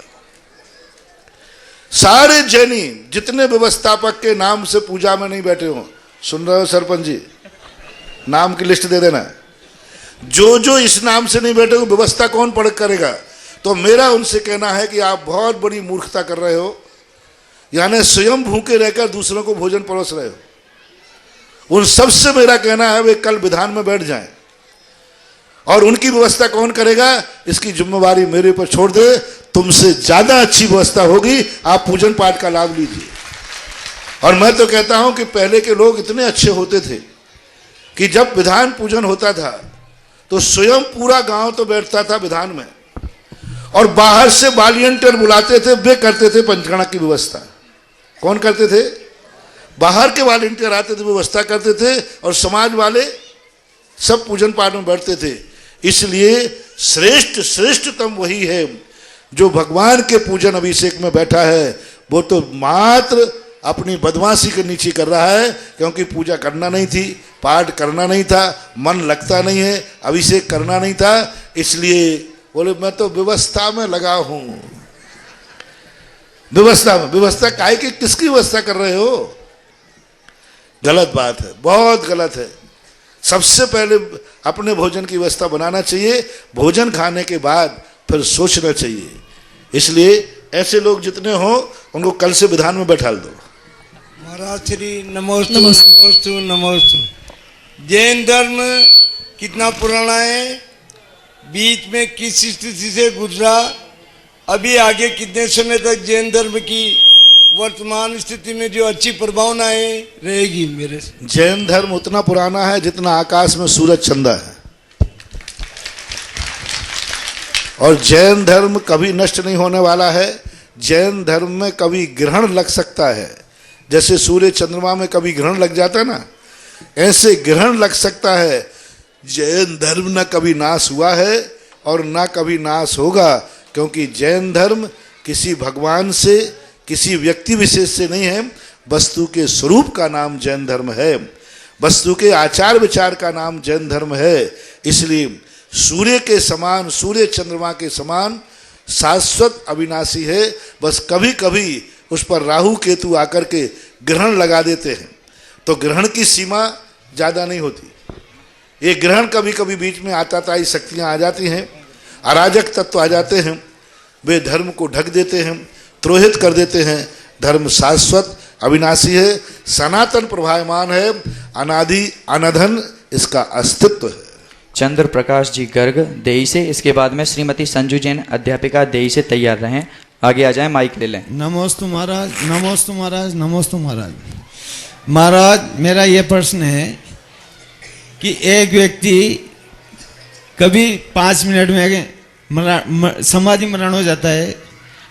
सारे जैनी जितने व्यवस्थापक के नाम से पूजा में नहीं बैठे हो, सुन रहे हो सरपंच जी, नाम की लिस्ट दे देना। जो इस नाम से नहीं बैठे हो, व्यवस्था कौन पढ़ करेगा? तो मेरा उनसे कहना है कि आप बहुत बड़ी मूर्खता कर रहे हो, यानी स्वयं भूखे रहकर दूसरों को भोजन परोस रहे हो। उन सबसे मेरा कहना है वे कल विधान में बैठ जाएं, और उनकी व्यवस्था कौन करेगा इसकी जिम्मेवारी मेरे पर छोड़ दे। तुमसे ज्यादा अच्छी व्यवस्था होगी, आप पूजन पाठ का लाभ लीजिए। और मैं तो कहता हूं कि पहले के लोग इतने अच्छे होते थे कि जब विधान पूजन होता था तो स्वयं पूरा गांव तो बैठता था विधान में, और बाहर से वॉलंटियर बुलाते थे, वे करते थे पंचगणक की व्यवस्था। कौन करते थे? बाहर के वॉलंटियर आते थे, व्यवस्था करते थे, और समाज वाले सब पूजन पाठ में बैठते थे। इसलिए श्रेष्ठतम वही है जो भगवान के पूजन अभिषेक में बैठा है। वो तो मात्र अपनी बदमाशी के नीचे कर रहा है, क्योंकि पूजा करना नहीं थी, पाठ करना नहीं था, मन लगता नहीं है, अभिषेक करना नहीं था, इसलिए बोले मैं तो व्यवस्था में लगा हूं। व्यवस्था काहे की, किसकी व्यवस्था कर रहे हो? गलत बात है, बहुत गलत है। सबसे पहले अपने भोजन की व्यवस्था बनाना चाहिए, भोजन खाने के बाद फिर सोचना चाहिए। इसलिए ऐसे लोग जितने हो उनको कल से विधान में बैठा दो। महाराज श्री नमोस्तु नमोस्तु नमोस्तु। जैन धर्म कितना पुराना है, बीच में किस स्थिति से गुजरा, अभी आगे कितने समय तक जैन धर्म की वर्तमान स्थिति में जो अच्छी प्रभावनाएं रहेगी मेरे से? जैन धर्म उतना पुराना है जितना आकाश में सूरज चंदा है, और जैन धर्म कभी नष्ट नहीं होने वाला है। जैन धर्म में कभी ग्रहण लग सकता है, जैसे सूर्य चंद्रमा में कभी ग्रहण लग जाता है ना, ऐसे ग्रहण लग सकता है। जैन धर्म न कभी नाश हुआ है और न कभी नाश होगा, क्योंकि जैन धर्म किसी भगवान से, किसी व्यक्ति विशेष से नहीं है, वस्तु के स्वरूप का नाम जैन धर्म है, वस्तु के आचार विचार का नाम जैन धर्म है। इसलिए सूर्य के समान, सूर्य चंद्रमा के समान शाश्वत अविनाशी है। बस कभी कभी उस पर राहु केतु आकर के ग्रहण लगा देते हैं, तो ग्रहण की सीमा ज़्यादा नहीं होती। ये ग्रहण कभी कभी बीच में आताताई शक्तियाँ आ जाती हैं, अराजक तत्व आ जाते हैं, वे धर्म को ढक देते हैं, द्रोहित कर देते हैं। धर्म शाश्वत अविनाशी है, सनातन प्रभायमान है, अनादि अनधन इसका अस्तित्व है। चंद्र प्रकाश जी गर्ग देई से, इसके बाद में श्रीमती संजू जैन अध्यापिका देई से तैयार रहें। आगे आ जाएं, माइक ले लें। नमोस्तु महाराज, नमोस्तु महाराज, नमोस्तु महाराज। महाराज मेरा ये प्रश्न है कि एक व्यक्ति कभी 5 मिनट में समाधि मरण हो जाता है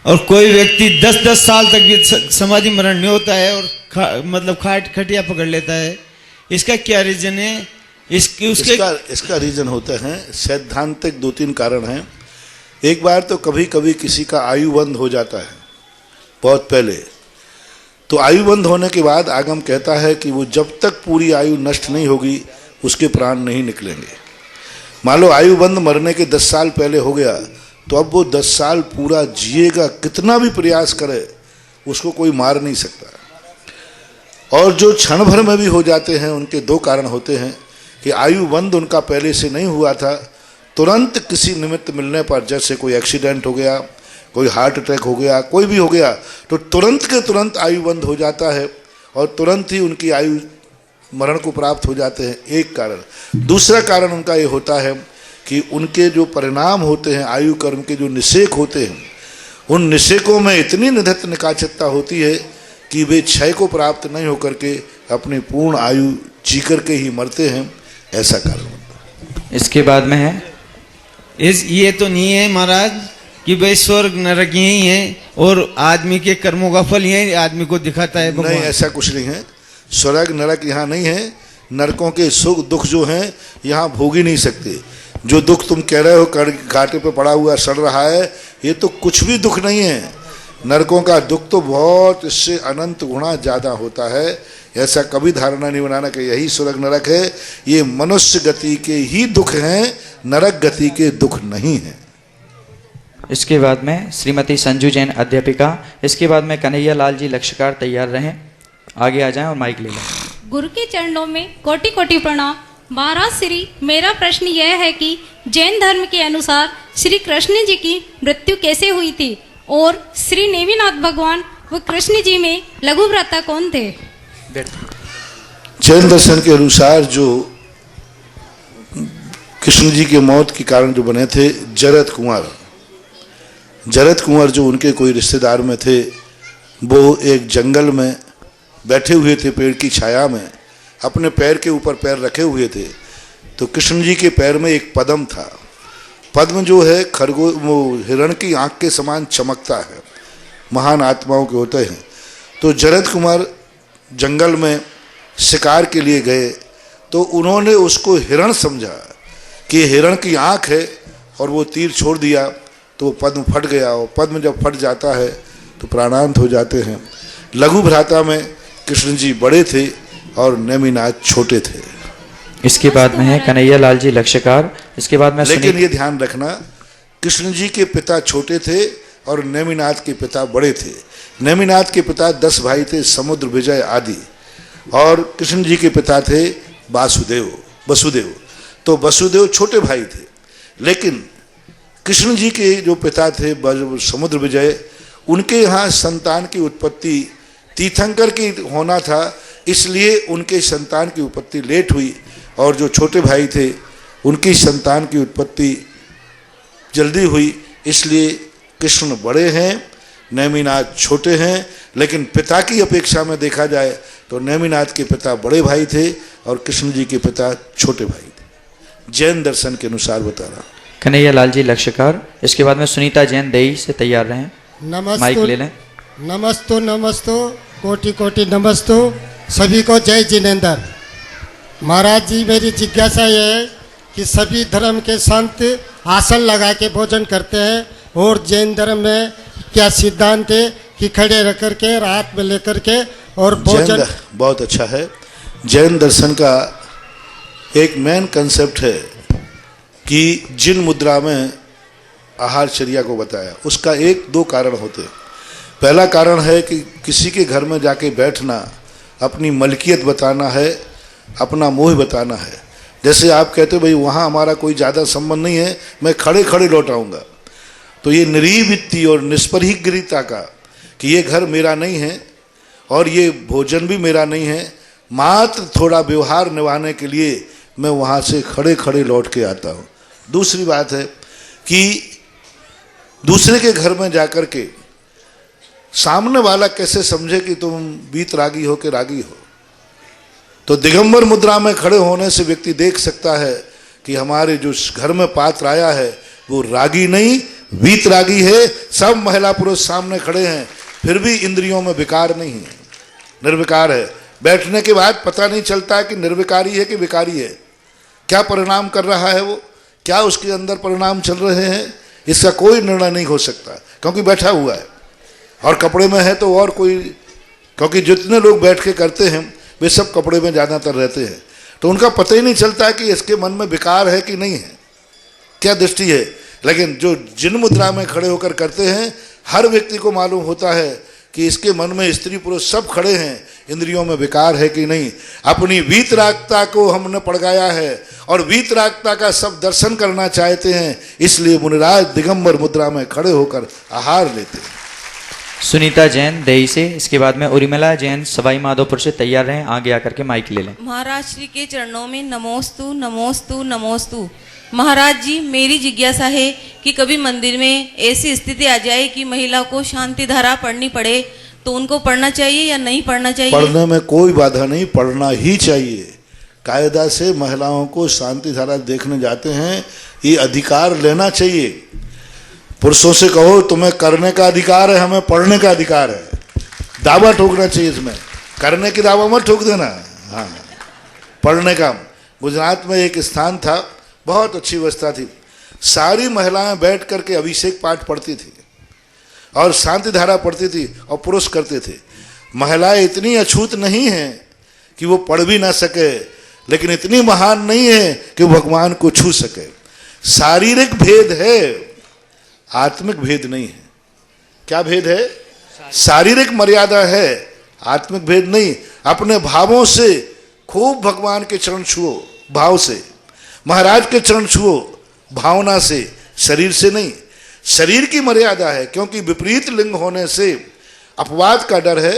और कोई व्यक्ति 10-10 साल तक भी समाधि मरण नहीं होता है और मतलब खटिया पकड़ लेता है। इसका क्या रीजन है? इसका रीजन होता है सैद्धांतिक 2-3 कारण हैं। एक बार तो कभी कभी किसी का आयु बंद हो जाता है बहुत पहले, तो आयु बंद होने के बाद आगम कहता है कि वो जब तक पूरी आयु नष्ट नहीं होगी उसके प्राण नहीं निकलेंगे। मान लो आयु बंद मरने के 10 साल पहले हो गया, तो अब वो 10 साल पूरा जिएगा, कितना भी प्रयास करे उसको कोई मार नहीं सकता। और जो क्षण भर में भी हो जाते हैं उनके 2 कारण होते हैं कि आयु बंद उनका पहले से नहीं हुआ था, तुरंत किसी निमित्त मिलने पर, जैसे कोई एक्सीडेंट हो गया, कोई हार्ट अटैक हो गया, कोई भी हो गया, तो तुरंत के तुरंत आयु बंद हो जाता है और तुरंत ही उनकी आयु मरण को प्राप्त हो जाते हैं, एक कारण। दूसरा कारण उनका ये होता है कि उनके जो परिणाम होते हैं, आयु कर्म के जो निषेक होते हैं, उन निषेकों में इतनी निधत्त निकाचकता होती है कि वे क्षय को प्राप्त नहीं होकर के अपनी पूर्ण आयु जी करके ही मरते हैं, ऐसा कारण। इसके बाद में है ये तो नहीं है महाराज कि भाई स्वर्ग नरक यही है और आदमी के कर्मों का फल यही आदमी को दिखाता है भगवान? नहीं, ऐसा कुछ नहीं है। स्वर्ग नरक यहाँ नहीं है। नरकों के सुख दुख जो हैं यहाँ भोग ही नहीं सकते। जो दुख तुम कह रहे हो घाटे पे पड़ा हुआ सड़ रहा है, ये तो कुछ भी दुख नहीं है। नरकों का दुख तो बहुत इससे अनंत गुणा ज़्यादा होता है। ऐसा कभी धारणा नहीं बनाना कि यही स्वर्ग नरक है। ये मनुष्य गति के ही दुख हैं, नरक गति के दुख नहीं हैं। इसके बाद में श्रीमती संजू जैन अध्यापिका, इसके बाद में कन्हैया लाल जी लक्ष्यकार तैयार रहें। आगे आ जाएं और माइक ले लें। गुरु के चरणों में कोटि कोटि प्रणाम। महाराज श्री, मेरा प्रश्न यह है कि जैन धर्म के अनुसार श्री कृष्ण जी की मृत्यु कैसे हुई थी और श्री नेमिनाथ भगवान व कृष्ण जी में लघु भ्राता कौन थे? जैन दर्शन के अनुसार जो कृष्ण जी के मौत के कारण जो बने थे, जरद कुंवर जो उनके कोई रिश्तेदार में थे, वो एक जंगल में बैठे हुए थे पेड़ की छाया में, अपने पैर के ऊपर पैर रखे हुए थे। तो कृष्ण जी के पैर में एक पद्म था। पद्म जो है वो हिरण की आंख के समान चमकता है, महान आत्माओं के होते हैं। तो जरद कुमार जंगल में शिकार के लिए गए, तो उन्होंने उसको हिरण समझा कि हिरण की आंख है, और वो तीर छोड़ दिया तो पद्म फट गया। और पद्म जब फट जाता है तो प्राणांत हो जाते हैं। लघु भ्राता में कृष्ण जी बड़े थे और नेमिनाथ छोटे थे। इसके बाद में है कन्हैया लाल जी लक्ष्यकार। इसके बाद में लेकिन ये ध्यान रखना, कृष्ण जी के पिता छोटे थे और नेमिनाथ के पिता बड़े थे। नेमिनाथ के पिता 10 भाई थे, समुद्र विजय आदि, और कृष्ण जी के पिता थे वसुदेव। तो वसुदेव छोटे भाई थे, लेकिन कृष्ण जी के जो पिता थे समुद्र विजय, उनके यहाँ संतान की उत्पत्ति तीर्थंकर की होना था, इसलिए उनके संतान की उत्पत्ति लेट हुई, और जो छोटे भाई थे उनकी संतान की उत्पत्ति जल्दी हुई। इसलिए कृष्ण बड़े हैं, नेमिनाथ छोटे हैं। लेकिन पिता की अपेक्षा में देखा जाए तो नेमिनाथ के पिता बड़े भाई थे और कृष्ण जी के पिता छोटे भाई थे, जैन दर्शन के अनुसार बता रहा। कन्हैया लाल जी लक्ष्यकार। इसके बाद में सुनीता जैन देई से तैयार रहें। माइक ले लें। नमस्तो कोटि कोटि नमस्तो सभी को। जय जिनेंद्र। महाराज जी, मेरी जिज्ञासा ये है कि सभी धर्म के संत आसन लगा के भोजन करते हैं, और जैन धर्म में क्या सिद्धांत है कि खड़े रह करके रात में लेकर के और भोजन? बहुत अच्छा है। जैन दर्शन का एक मेन कंसेप्ट है कि जिन मुद्रा में आहारचर्या को बताया, उसका 1-2 कारण होते हैं। पहला कारण है कि किसी के घर में जाके बैठना अपनी मलकियत बताना है, अपना मोह बताना है। जैसे आप कहते हो भाई वहाँ हमारा कोई ज़्यादा संबंध नहीं है, मैं खड़े खड़े लौट आऊँगा, तो ये निर्वित्ती और निष्परिग्रहिता का कि ये घर मेरा नहीं है और ये भोजन भी मेरा नहीं है, मात्र थोड़ा व्यवहार निभाने के लिए मैं वहाँ से खड़े खड़े लौट के आता हूँ। दूसरी बात है कि दूसरे के घर में जाकर के सामने वाला कैसे समझे कि तुम वीतरागी हो कि रागी हो। तो दिगंबर मुद्रा में खड़े होने से व्यक्ति देख सकता है कि हमारे जो घर में पात्र आया है वो रागी नहीं वीतरागी है। सब महिला पुरुष सामने खड़े हैं, फिर भी इंद्रियों में विकार नहीं है, निर्विकार है। बैठने के बाद पता नहीं चलता है कि निर्विकारी है कि विकारी है, क्या परिणाम कर रहा है वो, क्या उसके अंदर परिणाम चल रहे हैं, इसका कोई निर्णय नहीं हो सकता क्योंकि बैठा हुआ है। और कपड़े में है तो और कोई, क्योंकि जितने लोग बैठ के करते हैं वे सब कपड़े में ज़्यादातर रहते हैं, तो उनका पता ही नहीं चलता कि इसके मन में विकार है कि नहीं है, क्या दृष्टि है। लेकिन जो जिन मुद्रा में खड़े होकर करते हैं हर व्यक्ति को मालूम होता है कि इसके मन में स्त्री पुरुष सब खड़े हैं, इंद्रियों में विकार है कि नहीं। अपनी वीतरागता को हमने पड़गाया है और वीतरागता का सब दर्शन करना चाहते हैं, इसलिए मुनिराज दिगंबर मुद्रा में खड़े होकर आहार लेते हैं। सुनीता जैन देही से, इसके बाद में उर्मिला जैन सवाई माधोपुर से तैयार रहें, आगे आकर के माइक ले लें। महाराज श्री के चरणों में नमोस्तु नमोस्तु नमोस्तु। महाराज जी, मेरी जिज्ञासा है कि कभी मंदिर में ऐसी स्थिति आ जाए कि महिला को शांति धारा पढ़नी पड़े, तो उनको पढ़ना चाहिए या नहीं पढ़ना चाहिए? पढ़ने में कोई बाधा नहीं, पढ़ना ही चाहिए। कायदा से महिलाओं को शांति धारा देखने जाते हैं, ये अधिकार लेना चाहिए। पुरुषों से कहो तुम्हें करने का अधिकार है, हमें पढ़ने का अधिकार है, दावा ठोकना चाहिए इसमें, करने की दावा मत ठोक देना। हाँ, पढ़ने का। गुजरात में एक स्थान था, बहुत अच्छी व्यवस्था थी, सारी महिलाएं बैठ करके अभिषेक पाठ पढ़ती थी और शांति धारा पढ़ती थी और पुरुष करते थे। महिलाएं इतनी अछूत नहीं हैं कि वो पढ़ भी ना सके, लेकिन इतनी महान नहीं है कि वो भगवान को छू सके। शारीरिक भेद है, आत्मिक भेद नहीं है। क्या भेद है? शारीरिक मर्यादा है, आत्मिक भेद नहीं। अपने भावों से खूब भगवान के चरण छुओ, भाव से महाराज के चरण छुओ, भावना से, शरीर से नहीं। शरीर की मर्यादा है, क्योंकि विपरीत लिंग होने से अपवाद का डर है,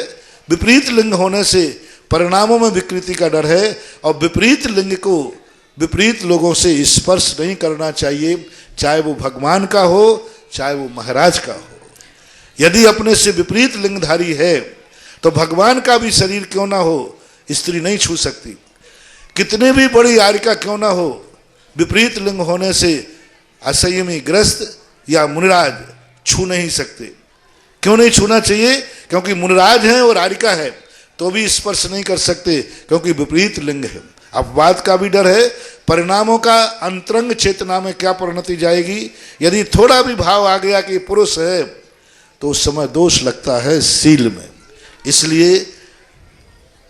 विपरीत लिंग होने से परिणामों में विकृति का डर है, और विपरीत लिंग को विपरीत लोगों से स्पर्श नहीं करना चाहिए, चाहे वो भगवान का हो चाहे वो महाराज का हो। यदि अपने से विपरीत लिंगधारी है तो भगवान का भी शरीर क्यों ना हो स्त्री नहीं छू सकती, कितने भी बड़ी आरिका क्यों ना हो, विपरीत लिंग होने से असंयमी ग्रस्त या मुनिराज छू नहीं सकते। क्यों नहीं छूना चाहिए? क्योंकि मुनिराज हैं और आरिका है तो भी स्पर्श नहीं कर सकते, क्योंकि विपरीत लिंग है। अपवाद का भी डर है, परिणामों का अंतरंग चेतना में क्या परिणति जाएगी। यदि थोड़ा भी भाव आ गया कि पुरुष है तो उस समय दोष लगता है सील में। इसलिए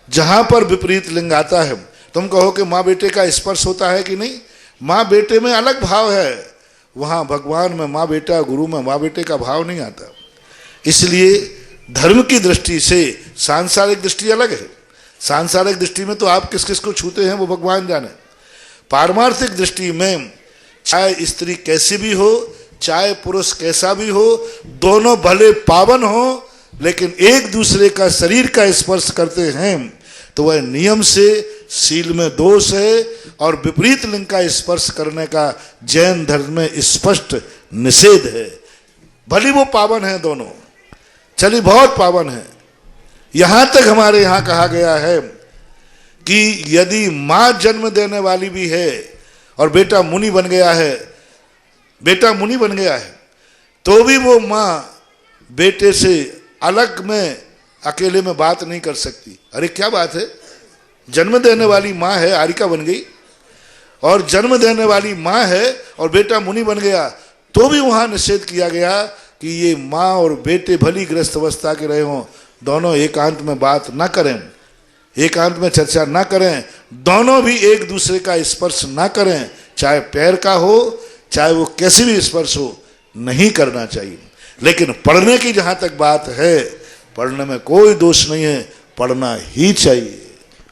जहां पर विपरीत लिंग आता है, तुम कहो कि माँ बेटे का स्पर्श होता है कि नहीं, माँ बेटे में अलग भाव है, वहां भगवान में माँ बेटा, गुरु में माँ बेटे का भाव नहीं आता। इसलिए धर्म की दृष्टि से सांसारिक दृष्टि अलग है। सांसारिक दृष्टि में तो आप किस किस को छूते हैं वो भगवान जाने। पारमार्थिक दृष्टि में चाहे स्त्री कैसी भी हो, चाहे पुरुष कैसा भी हो, दोनों भले पावन हो, लेकिन एक दूसरे का शरीर का स्पर्श करते हैं तो वह नियम से शील में दोष है, और विपरीत लिंग का स्पर्श करने का जैन धर्म में स्पष्ट निषेध है। भले वो पावन है दोनों, चलिए बहुत पावन है। यहां तक हमारे यहां कहा गया है कि यदि मां जन्म देने वाली भी है और बेटा मुनि बन गया है, बेटा मुनि बन गया है, तो भी वो मां बेटे से अलग में अकेले में बात नहीं कर सकती। अरे क्या बात है, जन्म देने वाली मां है, आरिका बन गई, और जन्म देने वाली मां है और बेटा मुनि बन गया, तो भी वहां निषेध किया गया कि ये मां और बेटे भली ग्रस्त अवस्था के रहे हों, दोनों एकांत में बात ना करें, एकांत में चर्चा ना करें, दोनों भी एक दूसरे का स्पर्श ना करें, चाहे पैर का हो चाहे वो कैसी भी स्पर्श हो, नहीं करना चाहिए। लेकिन पढ़ने की जहां तक बात है, पढ़ने में कोई दोष नहीं है, पढ़ना ही चाहिए।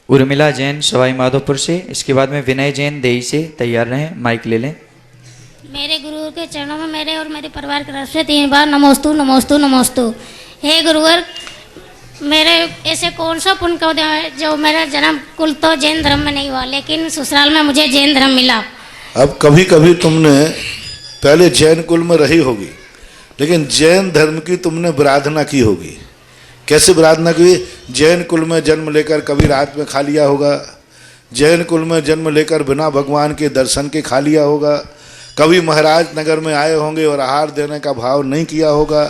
उर्मिला जैन सवाई माधोपुर से, इसके बाद में विनय जैन देई से। तैयार रहें, माइक ले लें। मेरे गुरुवर के चरणों में मेरे और मेरे परिवार की तरफ से 3 बार नमोस्तु नमोस्तु नमोस्तु। हे गुरुवर, मेरे ऐसे कौन सा पुण्य का उदय है जो मेरा जन्म कुल तो जैन धर्म में नहीं हुआ, लेकिन ससुराल में मुझे जैन धर्म मिला। अब कभी कभी तुमने पहले जैन कुल में रही होगी, लेकिन जैन धर्म की तुमने विराधना की होगी। कैसे विराधना की? जैन कुल में जन्म लेकर कभी रात में खा लिया होगा, जैन कुल में जन्म लेकर बिना भगवान के दर्शन के खा लिया होगा, कभी महाराज नगर में आए होंगे और आहार देने का भाव नहीं किया होगा।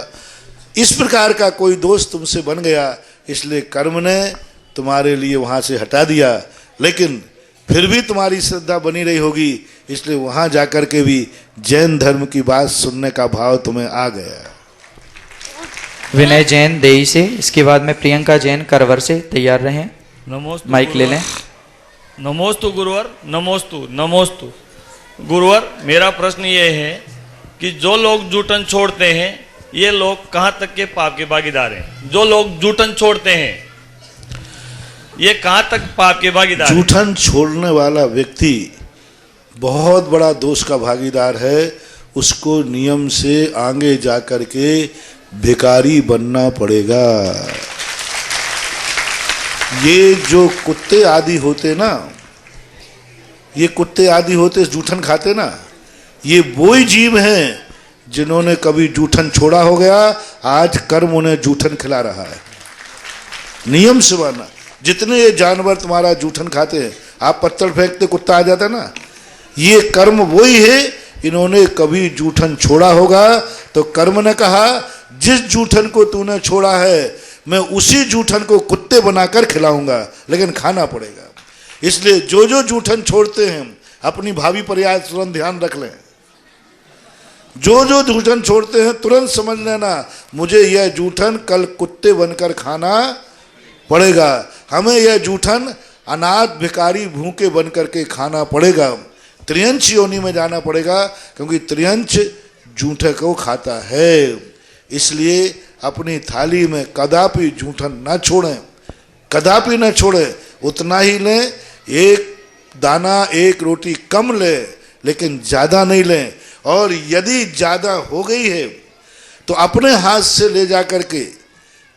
इस प्रकार का कोई दोष तुमसे बन गया, इसलिए कर्म ने तुम्हारे लिए वहाँ से हटा दिया, लेकिन फिर भी तुम्हारी श्रद्धा बनी रही होगी, इसलिए वहाँ जाकर के भी जैन धर्म की बात सुनने का भाव तुम्हें आ गया। विनय जैन देई से, इसके बाद में प्रियंका जैन करवर से। तैयार रहें, नमोस्तु माइक ले लें। नमोस्तु गुरुवर, नमोस्तु नमोस्तु। गुरुवर, मेरा प्रश्न ये है कि जो लोग जूठन छोड़ते हैं, ये लोग कहाँ तक के पाप के भागीदार हैं? जो लोग जूठन छोड़ते हैं, ये कहाँ तक पाप के भागीदार हैं? जूठन छोड़ने वाला व्यक्ति बहुत बड़ा दोष का भागीदार है। उसको नियम से आगे जाकर के भिखारी बनना पड़ेगा। ये जो कुत्ते आदि होते ना, ये कुत्ते आदि होते जूठन खाते ना, ये वो ही जीव हैं जिन्होंने कभी जूठन छोड़ा हो गया, आज कर्म उन्हें जूठन खिला रहा है। नियम से मानना, जितने ये जानवर तुम्हारा जूठन खाते हैं, आप पत्थर फेंकते कुत्ता आ जाता ना, ये कर्म वही है। इन्होंने कभी जूठन छोड़ा होगा तो कर्म ने कहा जिस जूठन को तूने छोड़ा है मैं उसी जूठन को कुत्ते बनाकर खिलाऊंगा, लेकिन खाना पड़ेगा। इसलिए जो जो जूठन छोड़ते हैं अपनी भावी पर्याय तुरंत ध्यान रख लें। जो जो जूठन छोड़ते हैं तुरंत समझ लेना मुझे यह जूठन कल कुत्ते बनकर खाना पड़ेगा। हमें यह जूठन अनाथ भिखारी भूखे बनकर के खाना पड़ेगा। त्रियंच योनि में जाना पड़ेगा, क्योंकि त्रियंच जूठे को खाता है। इसलिए अपनी थाली में कदापि जूठन न छोड़ें, कदापि न छोड़ें। उतना ही लें, एक दाना एक रोटी कम लें, लेकिन ज़्यादा नहीं लें। और यदि ज़्यादा हो गई है तो अपने हाथ से ले जा कर के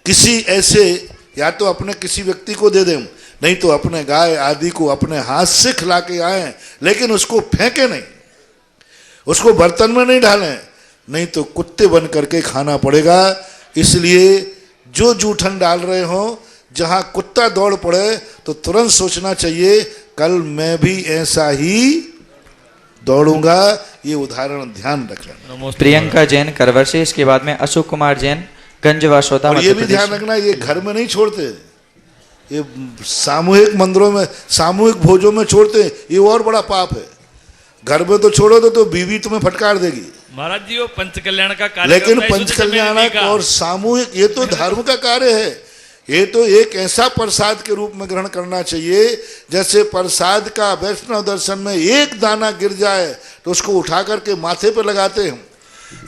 किसी ऐसे, या तो अपने किसी व्यक्ति को दे दें, नहीं तो अपने गाय आदि को अपने हाथ से खिला के आए, लेकिन उसको फेंके नहीं, उसको बर्तन में नहीं डालें, नहीं तो कुत्ते बन करके खाना पड़ेगा। इसलिए जो जूठन डाल रहे हो, जहाँ कुत्ता दौड़ पड़े तो तुरंत सोचना चाहिए कल मैं भी ऐसा ही दौड़ूंगा। ये उदाहरण ध्यान रख लेना। प्रियंका जैन करवर से, इसके बाद में अशोक कुमार जैन गंजवासोता। और ये भी ध्यान रखना, ये घर में नहीं छोड़ते, ये सामूहिक मंदिरों में सामूहिक भोजों में छोड़ते, ये और बड़ा पाप है। घर में तो छोड़ो तो बीवी तुम्हें फटकार देगी महाराज जी, वो पंच कल्याण का कार्य, लेकिन पंच कल्याणक और सामूहिक ये तो धर्म का कार्य है। ये तो एक ऐसा प्रसाद के रूप में ग्रहण करना चाहिए, जैसे प्रसाद का वैष्णव दर्शन में एक दाना गिर जाए तो उसको उठा करके माथे पर लगाते हैं।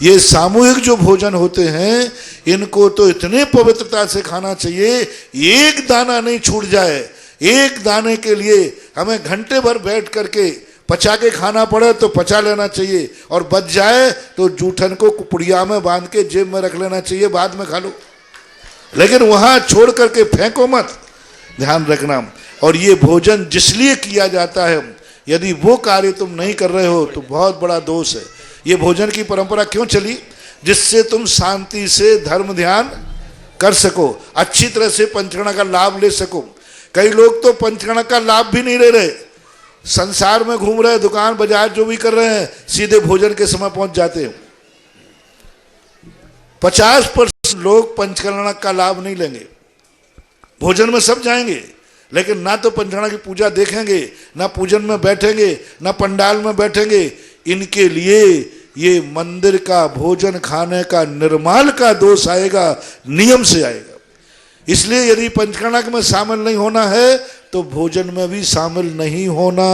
ये सामूहिक जो भोजन होते हैं, इनको तो इतने पवित्रता से खाना चाहिए, एक दाना नहीं छूट जाए। एक दाने के लिए हमें घंटे भर बैठ करके पचा के खाना पड़े तो पचा लेना चाहिए, और बच जाए तो जूठन को कुपड़िया में बांध के जेब में रख लेना चाहिए, बाद में खा लो, लेकिन वहाँ छोड़ करके फेंको मत, ध्यान रखना। और ये भोजन जिसलिए किया जाता है, यदि वो कार्य तुम नहीं कर रहे हो तो बहुत बड़ा दोष है। ये भोजन की परंपरा क्यों चली? जिससे तुम शांति से धर्म ध्यान कर सको, अच्छी तरह से पंचकर्म का लाभ ले सको। कई लोग तो पंचकर्म का लाभ भी नहीं ले रहे, संसार में घूम रहे, दुकान बाजार जो भी कर रहे हैं, सीधे भोजन के समय पहुंच जाते हैं। 50% लोग पंचकर्म का लाभ नहीं लेंगे। भोजन में सब जाएंगे, लेकिन ना तो पंचकर्म की पूजा देखेंगे, ना पूजन में बैठेंगे, ना पंडाल में बैठेंगे। इनके लिए ये मंदिर का भोजन खाने का निर्माल का दोष आएगा, नियम से आएगा। इसलिए यदि पंचकर्म में शामिल नहीं होना है तो भोजन में भी शामिल नहीं होना।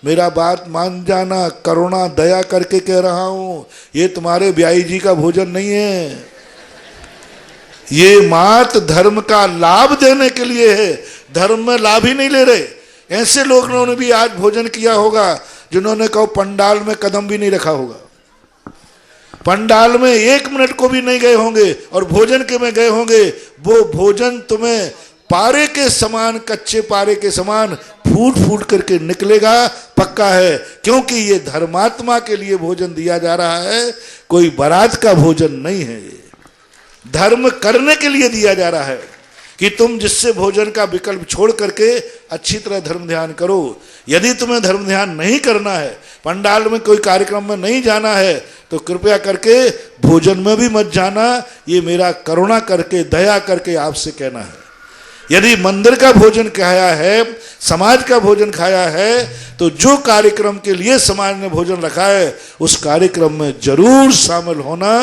मेरा बात मान जाना, करुणा दया करके कह रहा हूं, ये तुम्हारे ब्याई जी का भोजन नहीं है, ये मात्र धर्म का लाभ देने के लिए है, धर्म में लाभ ही नहीं ले रहे। ऐसे लोगों ने भी आज भोजन किया होगा जिन्होंने कहो पंडाल में कदम भी नहीं रखा होगा, पंडाल में 1 मिनट को भी नहीं गए होंगे और भोजन के में गए होंगे। वो भोजन तुम्हें पारे के समान, कच्चे पारे के समान फूट फूट करके निकलेगा, पक्का है, क्योंकि ये धर्मात्मा के लिए भोजन दिया जा रहा है, कोई बारात का भोजन नहीं है। धर्म करने के लिए दिया जा रहा है कि तुम जिससे भोजन का विकल्प छोड़ करके अच्छी तरह धर्म ध्यान करो। यदि तुम्हें धर्म ध्यान नहीं करना है, पंडाल में कोई कार्यक्रम में नहीं जाना है, तो कृपया करके भोजन में भी मत जाना। ये मेरा करुणा करके, दया करके आपसे कहना है। यदि मंदिर का भोजन खाया है, समाज का भोजन खाया है, तो जो कार्यक्रम के लिए समाज ने भोजन रखा है उस कार्यक्रम में जरूर शामिल होना।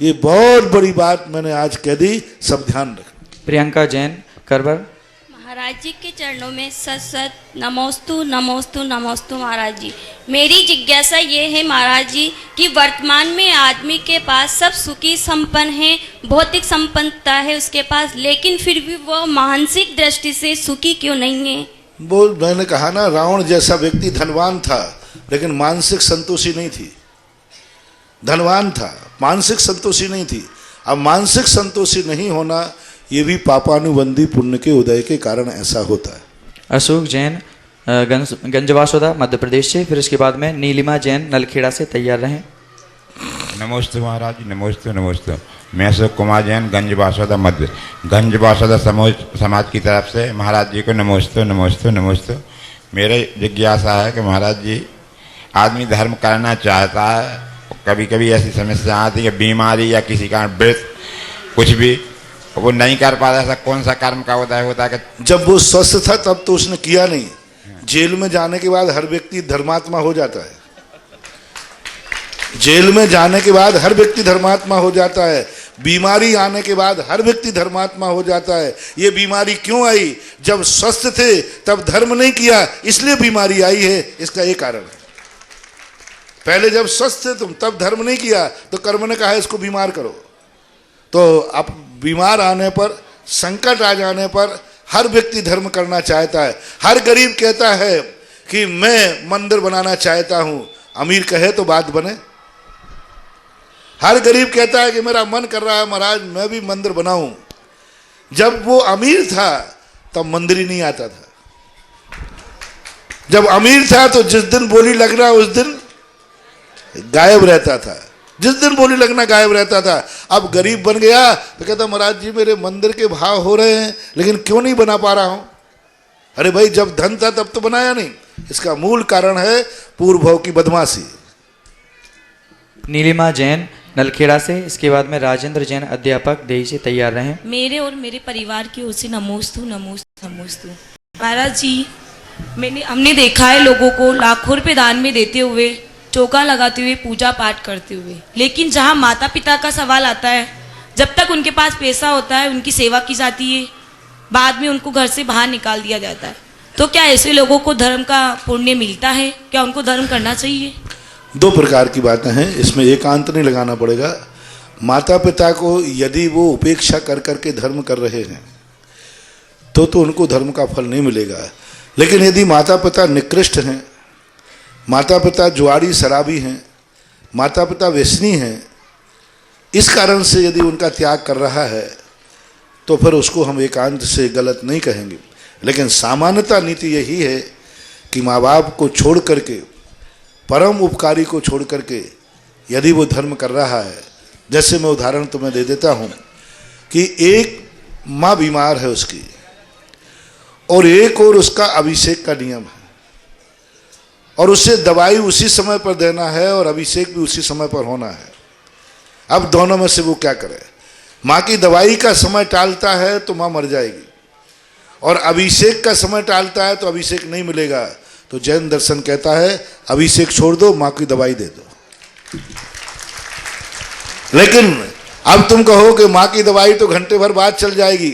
ये बहुत बड़ी बात मैंने आज कह दी, सब ध्यान रखें। प्रियंका जैन करवर। महाराज जी के चरणों में सत सत नमोस्तु नमोस्तु नमोस्तु। महाराज जी, मेरी जिज्ञासा ये है महाराज जी कि वर्तमान में आदमी के पास सब सुखी संपन्न है, भौतिक संपन्नता है उसके पास, लेकिन फिर भी वो मानसिक दृष्टि से सुखी क्यों नहीं है? वो मैंने कहा ना, रावण जैसा व्यक्ति धनवान था लेकिन मानसिक संतोषी नहीं थी। धनवान था, मानसिक संतोषी नहीं थी। अब मानसिक संतोषी नहीं होना ये भी पापानुबंधी पुण्य के उदय के कारण ऐसा होता है। अशोक जैन गंजवासोदा मध्य प्रदेश से, फिर इसके बाद में नीलिमा जैन नलखेड़ा से तैयार रहें। नमस्ते महाराज जी, नमस्ते नमस्ते। मैं अशोक कुमार जैन गंजवासोदा मध्य गंजवासोदा समाज की तरफ से महाराज जी को नमस्ते नमस्ते नमस्ते। मेरे जिज्ञासा है कि महाराज जी, आदमी धर्म करना चाहता है, कभी कभी ऐसी समस्या आती है, बीमारी या किसी कारण मृत कुछ भी वो नहीं कर पा रहा, ऐसा कौन सा कर्म का उदय होता है? जब वो स्वस्थ था तब तो उसने किया नहीं। जेल में जाने के बाद हर व्यक्ति धर्मात्मा हो जाता है। जेल में जाने के बाद हर व्यक्ति धर्मात्मा हो जाता है। बीमारी आने के बाद हर व्यक्ति धर्मात्मा हो जाता है। ये बीमारी क्यों आई? जब स्वस्थ थे तब धर्म नहीं किया, इसलिए बीमारी आई है। इसका एक कारण है, पहले जब स्वस्थ थे तुम तब धर्म नहीं किया तो कर्म ने कहा इसको बीमार करो। तो अब बीमार आने पर, संकट आ जाने पर हर व्यक्ति धर्म करना चाहता है। हर गरीब कहता है कि मैं मंदिर बनाना चाहता हूं, अमीर कहे तो बात बने। हर गरीब कहता है कि मेरा मन कर रहा है महाराज मैं भी मंदिर बनाऊं। जब वो अमीर था तब मंदिर ही नहीं आता था। जब अमीर था तो जिस दिन बोली लगना उस दिन गायब रहता था, जिस दिन बोली लगना गायब रहता था। अब गरीब बन गया तो कहता महाराज जी मेरे मंदिर के भाव हो रहे हैं लेकिन क्यों नहीं बना पा रहा हूं। अरे भाई, जब धन था तब तो बनाया नहीं। इसका मूल कारण है पूर्व भाव की बदमाशी। नीलिमा जैन नलखेड़ा से, इसके बाद में राजेंद्र जैन अध्यापक देही से तैयार रहें। मेरे और मेरे परिवार की ओर से नमोस्तु नमोस्तु नमोस्तु। महाराज जी, हमने देखा है लोगों को लाखों रुपए दान में देते हुए, चौका लगाते हुए, पूजा पाठ करते हुए, लेकिन जहाँ माता पिता का सवाल आता है, जब तक उनके पास पैसा होता है उनकी सेवा की जाती है, बाद में उनको घर से बाहर निकाल दिया जाता है। तो क्या ऐसे लोगों को धर्म का पुण्य मिलता है? क्या उनको धर्म करना चाहिए? दो प्रकार की बातें हैं, इसमें एकांत नहीं लगाना पड़ेगा। माता पिता को यदि वो उपेक्षा कर करके धर्म कर रहे हैं तो उनको धर्म का फल नहीं मिलेगा। लेकिन यदि माता पिता निकृष्ट हैं, माता पिता जुआड़ी शराबी हैं, माता पिता व्यसनी हैं, इस कारण से यदि उनका त्याग कर रहा है तो फिर उसको हम एकांत से गलत नहीं कहेंगे। लेकिन सामान्यतः नीति यही है कि माँ बाप को छोड़ करके, परम उपकारी को छोड़ करके यदि वो धर्म कर रहा है, जैसे मैं उदाहरण तुम्हें दे देता हूँ कि एक माँ बीमार है उसकी, और एक और उसका अभिषेक का नियम है, और उसे दवाई उसी समय पर देना है और अभिषेक भी उसी समय पर होना है। अब दोनों में से वो क्या करे? माँ की दवाई का समय टालता है तो माँ मर जाएगी, और अभिषेक का समय टालता है तो अभिषेक नहीं मिलेगा। तो जैन दर्शन कहता है अभिषेक छोड़ दो, माँ की दवाई दे दो। लेकिन अब तुम कहो कि माँ की दवाई तो घंटे भर बाद चल जाएगी,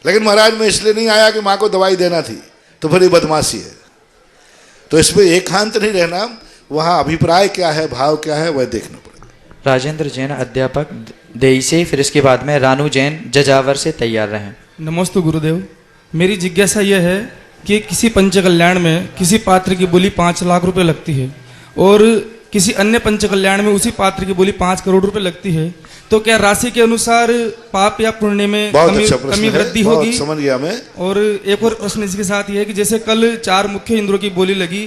लेकिन महाराज मैं इसलिए नहीं आया कि माँ को दवाई देना थी, तो फिर ये बदमाशी है। तो इसमें एकांत नहीं रहना, वहाँ अभिप्राय क्या है, भाव क्या है, वह देखना पड़ेगा। राजेंद्र जैन अध्यापक देई से, फिर इसके बाद में रानू जैन जजावर से तैयार रहें। नमस्ते गुरुदेव। मेरी जिज्ञासा यह है कि किसी पंचकल्याण में किसी पात्र की बोली 5 लाख रुपए लगती है और किसी अन्य पंचकल्याण में उसी पात्र की बोली 5 करोड़ रुपए लगती है, तो क्या राशि के अनुसार पाप या पुण्य में कमी वृद्धि होगी? समझ गया मैं। और एक और प्रश्न इसके साथ ये है कि जैसे कल 4 मुख्य इंद्रों की बोली लगी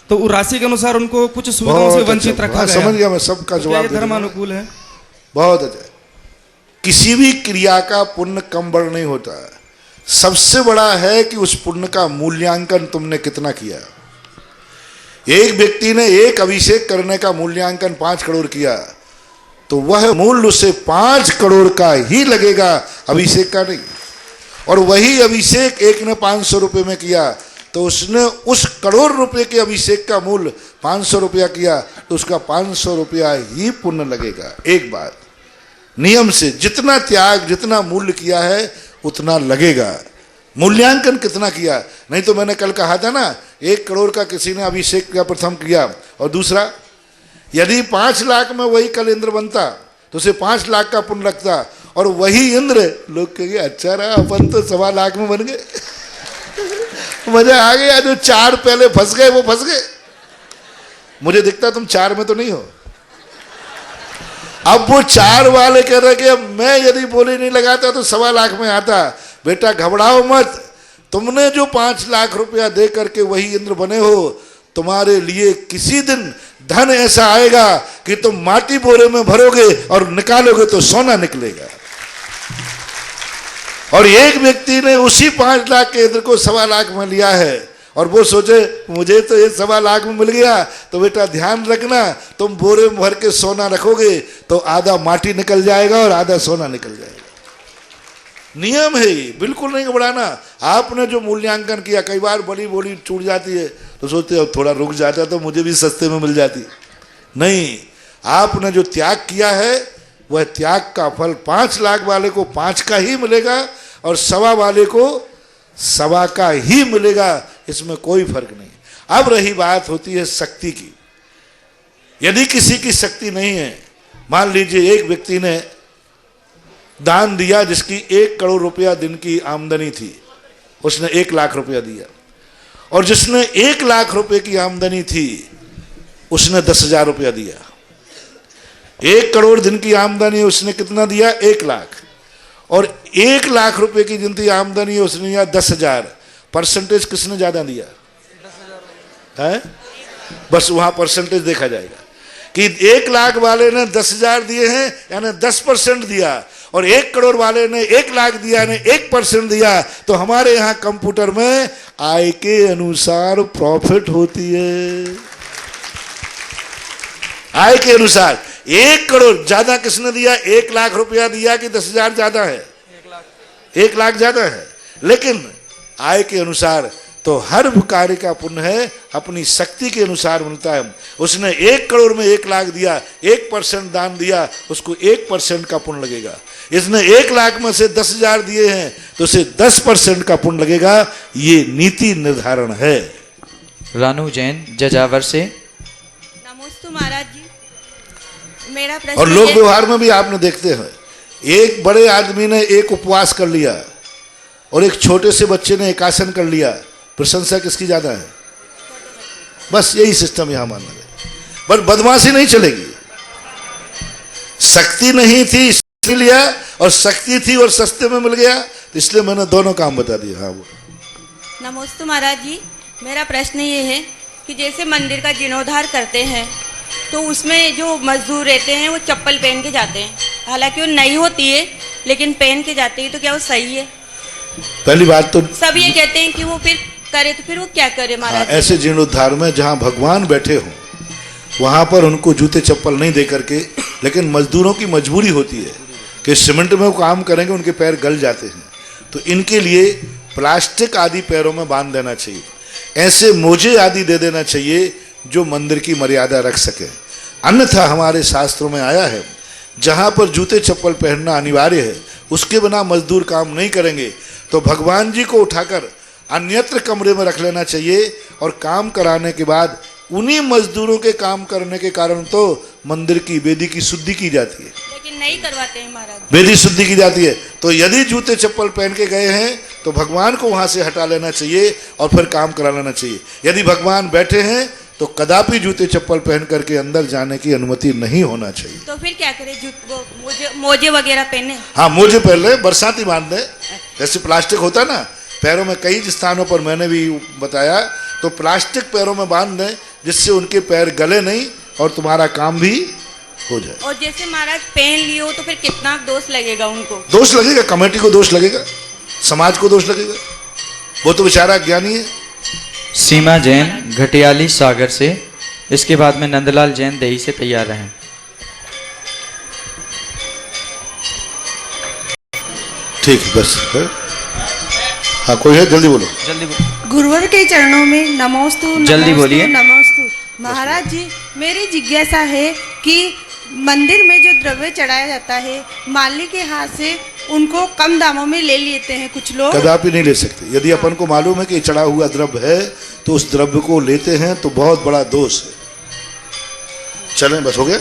तो उस राशि के अनुसार उनको कुछ सुविधाओं से वंचित रखा गया। समझ गया मैं, सबका जवाब धर्मानुकूल है। बहुत अच्छा। किसी भी क्रिया का पुण्य कम बढ़ नहीं होता है, सबसे बड़ा है कि उस पुण्य का मूल्यांकन तुमने कितना किया। एक व्यक्ति ने एक अभिषेक करने का मूल्यांकन 5 करोड़ किया तो वह मूल्य उसे 5 करोड़ का ही लगेगा, अभिषेक का नहीं। और वही अभिषेक एक ने 500 रुपये में किया तो उसने उस करोड़ रुपए के अभिषेक का मूल्य 500 रुपया किया तो उसका 500 रुपया ही पुण्य लगेगा। एक बात नियम से, जितना त्याग जितना मूल्य किया है उतना लगेगा। मूल्यांकन कितना किया, नहीं तो मैंने कल कहा था ना 1 करोड़ का किसी ने अभिषेक का प्रथम किया और दूसरा, यदि 5 लाख में वही कल इंद्र बनता तो उसे 5 लाख का पुण्य लगता और वही इंद्र लोग कहेंगे अच्छा रहा अपन तो 1.25 लाख में बन गए। मजा आ गया। जो 4 पहले फंस गए वो फंस गए। मुझे दिखता तुम 4 में तो नहीं हो। अब वो 4 वाले कह रहे कि मैं यदि बोली नहीं लगाता तो 1.25 लाख में आता। बेटा घबराओ मत, तुमने जो 5 लाख रुपया दे करके वही इंद्र बने हो, तुम्हारे लिए किसी दिन धन ऐसा आएगा कि तुम माटी बोरे में भरोगे और निकालोगे तो सोना निकलेगा। और एक व्यक्ति ने उसी 5 लाख के इंद्र को 1.25 लाख में लिया है और वो सोचे मुझे तो ये 1.25 लाख में मिल गया, तो बेटा ध्यान रखना तुम बोरे में भर के सोना रखोगे तो आधा माटी निकल जाएगा और आधा सोना निकल जाएगा। नियम है ये, बिल्कुल नहीं घबराना। आपने जो मूल्यांकन किया, कई बार बड़ी बोली छूट जाती है तो सोचते हो थोड़ा रुक जाता तो मुझे भी सस्ते में मिल जाती। नहीं, आपने जो त्याग किया है वह त्याग का फल 5 लाख वाले को 5 का ही मिलेगा और 1.25 वाले को 1.25 का ही मिलेगा, इसमें कोई फर्क नहीं। अब रही बात होती है शक्ति की। यदि किसी की शक्ति नहीं है, मान लीजिए एक व्यक्ति ने दान दिया जिसकी 1 करोड़ रुपया दिन की आमदनी थी, उसने 1 लाख रुपया दिया, और जिसने 1 लाख रुपए की आमदनी थी उसने 10,000 रुपया दिया। 1 करोड़ दिन की आमदनी उसने कितना दिया? 1 लाख। और 1 लाख रुपए की जिनकी आमदनी उसने दिया 10,000। परसेंटेज किसने ज्यादा दिया है? बस वहां परसेंटेज देखा जाएगा कि 1 लाख वाले ने 10,000 दिए हैं यानी 10% दिया, और 1 करोड़ वाले ने 1 लाख दिया यानी 1% दिया। तो हमारे यहाँ कंप्यूटर में आय के अनुसार प्रॉफिट होती है। आय के अनुसार 1 करोड़ ज्यादा किसने दिया? 1 लाख रुपया दिया कि 10,000 ज्यादा है? 1 लाख ज्यादा है, लेकिन आय के अनुसार तो हर कार्य का पुण्य है अपनी शक्ति के अनुसार मिलता है। उसने 1 करोड़ में 1 लाख दिया, 1% दान दिया, उसको 1% का पुण्य लगेगा। इसने 1 लाख में से 10,000 दिए हैं तो उसे 10% का पुण्य लगेगा। ये नीति निर्धारण है। रानू जैन जजावर से। नमस्ते महाराज जी, मेरा प्रश्न और लोक व्यवहार में भी आपने देखते हैं, एक बड़े आदमी ने एक उपवास कर लिया और एक छोटे से बच्चे ने एकासन कर लिया, प्रशंसा किसकी ज्यादा है? बस यही सिस्टम यहां मानना है। पर बदमाशी नहीं चलेगी। शक्ति नहीं थी इसलिए लिया और शक्ति थी और सस्ते में मिल गया, तो इसलिए मैंने दोनों काम बता दिया। हाँ, वो नमस्ते महाराज जी, मेरा प्रश्न ये है कि जैसे मंदिर का जीर्णोद्धार करते हैं तो उसमें जो मजदूर रहते हैं वो चप्पल पहन के जाते हैं, हालांकि वो नई होती है लेकिन पहन के जाते हैं, तो क्या वो सही है? पहली बात तो सब ये कहते हैं कि वो फिर करे, तो फिर वो क्या करे महाराज? ऐसे जीर्णोद्धार में जहां भगवान बैठे हों वहां पर उनको जूते चप्पल नहीं दे करके, लेकिन मजदूरों की मजबूरी होती है कि सीमेंट में वो काम करेंगे, उनके पैर गल जाते हैं, तो इनके लिए प्लास्टिक आदि पैरों में बांध देना चाहिए। ऐसे मोजे आदि दे देना चाहिए जो मंदिर की मर्यादा रख सके। अन्यथा हमारे शास्त्रों में आया है जहां पर जूते चप्पल पहनना अनिवार्य है, उसके बिना मजदूर काम नहीं करेंगे, तो भगवान जी को उठाकर अन्यत्र कमरे में रख लेना चाहिए और काम कराने के बाद उन्हीं मजदूरों के काम करने के कारण तो मंदिर की वेदी की शुद्धि की जाती है। लेकिन नहीं करवाते हैं महाराज। वेदी शुद्धि की जाती है। तो यदि जूते चप्पल पहन के गए हैं तो भगवान को वहां से हटा लेना चाहिए और फिर काम करा लेना चाहिए। यदि भगवान बैठे हैं तो कदापि जूते चप्पल पहन करके अंदर जाने की अनुमति नहीं होना चाहिए। तो फिर क्या करें? मोजे वगैरह पहने? हाँ, मोजे पहन ले, बरसाती बांध ले, जैसे प्लास्टिक होता है ना पैरों में, कई स्थानों पर मैंने भी बताया, तो प्लास्टिक पैरों में बांध दें जिससे उनके पैर गले नहीं और तुम्हारा काम भी हो जाए। और जैसे महाराज पहन लियो तो फिर कितना दोष लगेगा उनको? दोष लगेगा, कमेटी को दोष लगेगा, समाज को दोष लगेगा, वो तो बेचारा ज्ञानी है। सीमा जैन घटियाली सागर से, इसके बाद में नंदलाल जैन देही से तैयार रहें। ठीक है, बस है? हाँ, कोई है? जल्दी बोलो। जल्दी बोलो। गुरुवर के चरणों में नमोस्तु, जल्दी बोलिए। नमोस्तु। महाराज जी, मेरी जिज्ञासा है कि मंदिर में जो द्रव्य चढ़ाया जाता है माली के हाथ से, उनको कम दामों में ले लेते हैं कुछ लोग। कदापि नहीं ले सकते। यदि अपन को मालूम है कि चढ़ा हुआ द्रव्य है तो उस द्रव्य को लेते हैं तो बहुत बड़ा दोष है। चलें, बस हो गया।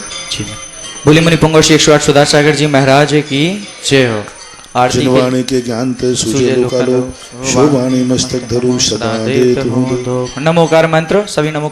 बोले मुनि पुंगव श्री 108 सुधार सागर जी महाराज की जय हो। जिनवाणी के ज्ञान ते सूझे लोकालो, शोभानी मस्तक धरु सदा दे तुम। नमोकार मंत्र, सभी नमो